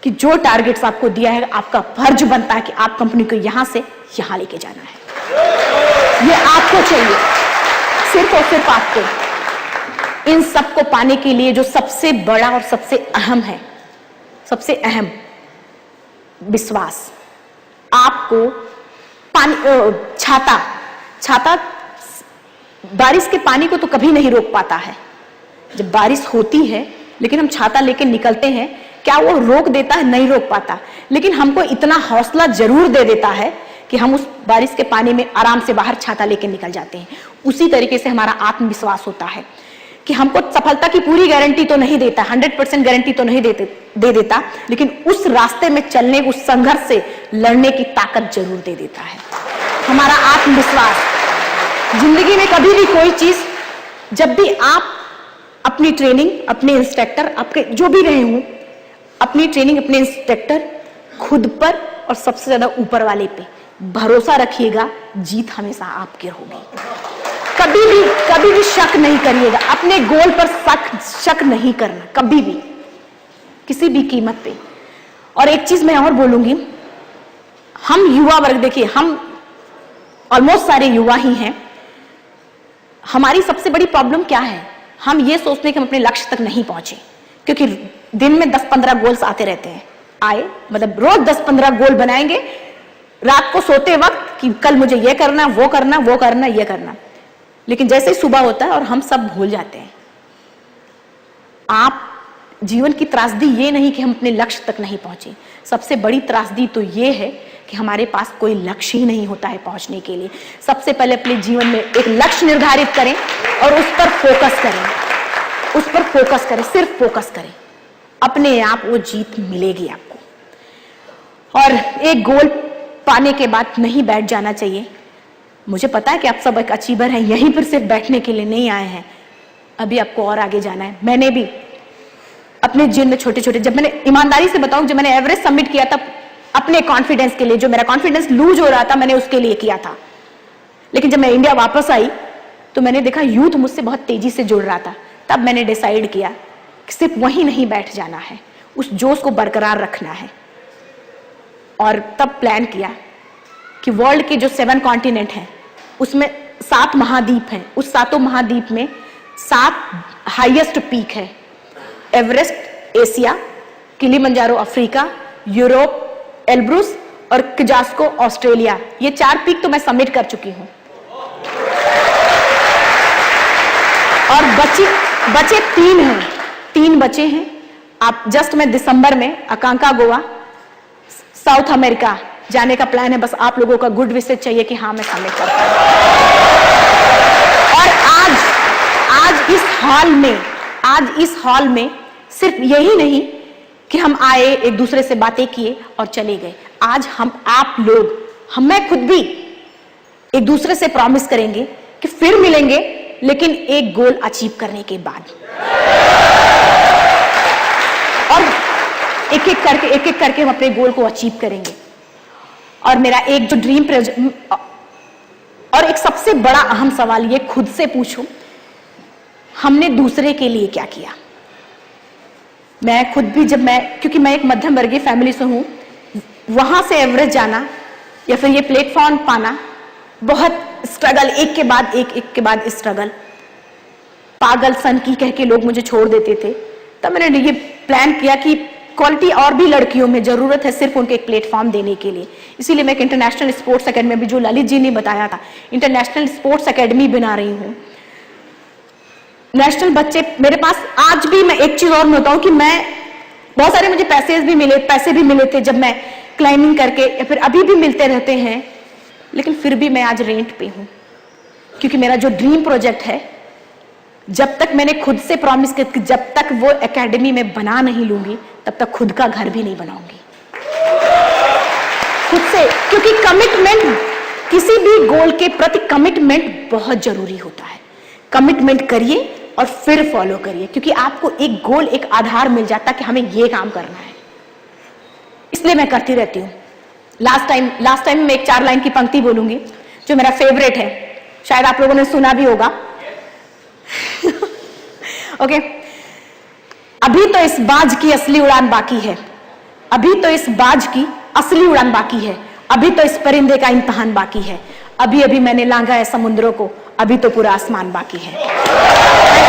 कि जो टारगेट्स आपको दिया है, आपका फर्ज बनता है कि आप कंपनी को यहां से यहां लेके जाना है। ये आपको चाहिए, सिर्फ और सिर्फ आपको। इन सबको पाने के लिए जो सबसे बड़ा और सबसे अहम है, सबसे अहम विश्वास। आपको पानी, छाता बारिश के पानी को तो कभी नहीं रोक पाता है। जब बारिश होती है लेकिन हम छाता लेके निकलते हैं, क्या वो रोक देता है? नहीं रोक पाता। लेकिन हमको इतना हौसला जरूर दे देता है कि हम उस बारिश के पानी में आराम से बाहर छाता लेके निकल जाते हैं। उसी तरीके से हमारा आत्मविश्वास होता है कि हमको सफलता की पूरी गारंटी तो नहीं देता, 100% गारंटी तो नहीं दे देता, लेकिन उस रास्ते में चलने, उस संघर्ष से लड़ने की ताकत जरूर दे देता है। हमारा आत्मविश्वास। जिंदगी में कभी भी कोई चीज, जब भी आप अपनी ट्रेनिंग, अपने इंस्ट्रक्टर, आपके जो भी रहे हों, अपनी ट्रेनिंग, अपने इंस्ट्रक्टर, खुद पर और सबसे ज्यादा ऊपर वाले पे भरोसा रखिएगा। जीत हमेशा आपकी होगी। कभी भी शक नहीं करिएगा, अपने गोल पर शक नहीं करना कभी भी, किसी भी कीमत पे। और एक चीज मैं और बोलूंगी, हम युवा वर्ग, देखिए हम ऑलमोस्ट सारे युवा ही हैं। हमारी सबसे बड़ी प्रॉब्लम क्या है? हम ये सोचते हैं कि हम अपने लक्ष्य तक नहीं पहुंचे, क्योंकि दिन में 10-15 गोल्स आते रहते हैं। मतलब रोज 10-15 गोल बनाएंगे रात को सोते वक्त कि कल मुझे ये करना, वो करना, वो करना, ये करना। लेकिन जैसे ही सुबह होता है और हम सब भूल जाते हैं। आप जीवन की त्रासदी ये नहीं कि हम अपने लक्ष्य तक नहीं पहुंचे, सबसे बड़ी त्रासदी तो ये है कि हमारे पास कोई लक्ष्य ही नहीं होता है पहुंचने के लिए। सबसे पहले अपने जीवन में एक लक्ष्य निर्धारित करें और उस पर फोकस करें, उस पर फोकस करें, सिर्फ फोकस करें, अपने आप वो जीत मिलेगी आपको। और एक गोल पाने के बाद नहीं बैठ जाना चाहिए। मुझे पता है कि आप सब एक अचीवर हैं, यहीं पर सिर्फ बैठने के लिए नहीं आए हैं, अभी आपको और आगे जाना है। मैंने भी अपने जीवन में छोटे छोटे, जब मैंने ईमानदारी से बताऊं, जब मैंने एवरेस्ट सबमिट किया था अपने कॉन्फिडेंस के लिए, जो मेरा कॉन्फिडेंस लूज हो रहा था, मैंने उसके लिए किया था। लेकिन जब मैं इंडिया वापस आई तो मैंने देखा यूथ मुझसे बहुत तेजी से जुड़ रहा था। तब मैंने डिसाइड किया कि सिर्फ वहीं नहीं बैठ जाना है, उस जोश को बरकरार रखना है। और तब प्लान किया कि वर्ल्ड के जो 7 कॉन्टिनेंट हैं उसमें 7 महाद्वीप हैं, उस 7 महाद्वीप में 7 हाईएस्ट पीक है। Everest Asia, Kilimanjaro Africa, Europe Elbrus और किजास्को ऑस्ट्रेलिया। ये 4 पीक तो मैं सबमिट कर चुकी हूं। और बचे 3 हैं, 3 बचे हैं। आप जस्ट मैं दिसंबर में आकांक्षा गोवा साउथ अमेरिका जाने का प्लान है। बस आप लोगों का गुड विशेस चाहिए कि हाँ मैं सबमिट कर पाऊं। और आज इस हॉल में सिर्फ यही नहीं कि हम आए, एक दूसरे से बातें किए और चले गए। आज आप लोग, मैं खुद भी एक दूसरे से प्रॉमिस करेंगे कि फिर मिलेंगे, लेकिन एक गोल अचीव करने के बाद। और एक एक करके हम अपने गोल को अचीव करेंगे। और मेरा एक जो ड्रीम प्रोजेक्ट, और एक सबसे बड़ा अहम सवाल ये खुद से पूछूं, हमने दूसरे के लिए क्या किया? मैं खुद भी, क्योंकि मैं एक मध्यम वर्गीय फैमिली से हूं, वहां से एवरेस्ट जाना या फिर ये प्लेटफॉर्म पाना, बहुत स्ट्रगल, एक के बाद स्ट्रगल। पागल सन की कह के लोग मुझे छोड़ देते थे। तब मैंने ये प्लान किया कि क्वालिटी और भी लड़कियों में जरूरत है, सिर्फ उनको एक प्लेटफॉर्म देने के लिए। इसीलिए मैं एक इंटरनेशनल स्पोर्ट्स एकेडमी, अभी जो ललित जी ने बताया था, इंटरनेशनल स्पोर्ट्स एकेडमी बना रही हूँ। नेशनल बच्चे मेरे पास आज भी, मैं एक चीज और मैं बताऊं कि मैं बहुत सारे मुझे पैसे भी मिले थे जब मैं क्लाइंबिंग करके, या फिर अभी भी मिलते रहते हैं, लेकिन फिर भी मैं आज रेंट पे हूं, क्योंकि मेरा जो ड्रीम प्रोजेक्ट है, जब तक मैंने खुद से प्रॉमिस किया कि जब तक वो एकेडमी में बना नहीं लूंगी तब तक खुद का घर भी नहीं बनाऊंगी खुद से, क्योंकि कमिटमेंट, किसी भी गोल के प्रति कमिटमेंट बहुत जरूरी होता है। कमिटमेंट करिए और फिर फॉलो करिए, क्योंकि आपको एक गोल, एक आधार मिल जाता है कि हमें ये काम करना है। इसलिए मैं करती रहती हूं। लास्ट टाइम मैं एक 4 लाइन की पंक्ति बोलूंगी जो मेरा फेवरेट है, शायद आप लोगों ने सुना भी होगा। ओके, अभी तो इस बाज की असली उड़ान बाकी है, अभी तो इस बाज की असली उड़ान बाकी है, अभी तो इस परिंदे का इम्तिहान बाकी है, अभी अभी मैंने लांघा है समुद्रों को, अभी तो पूरा आसमान बाकी है।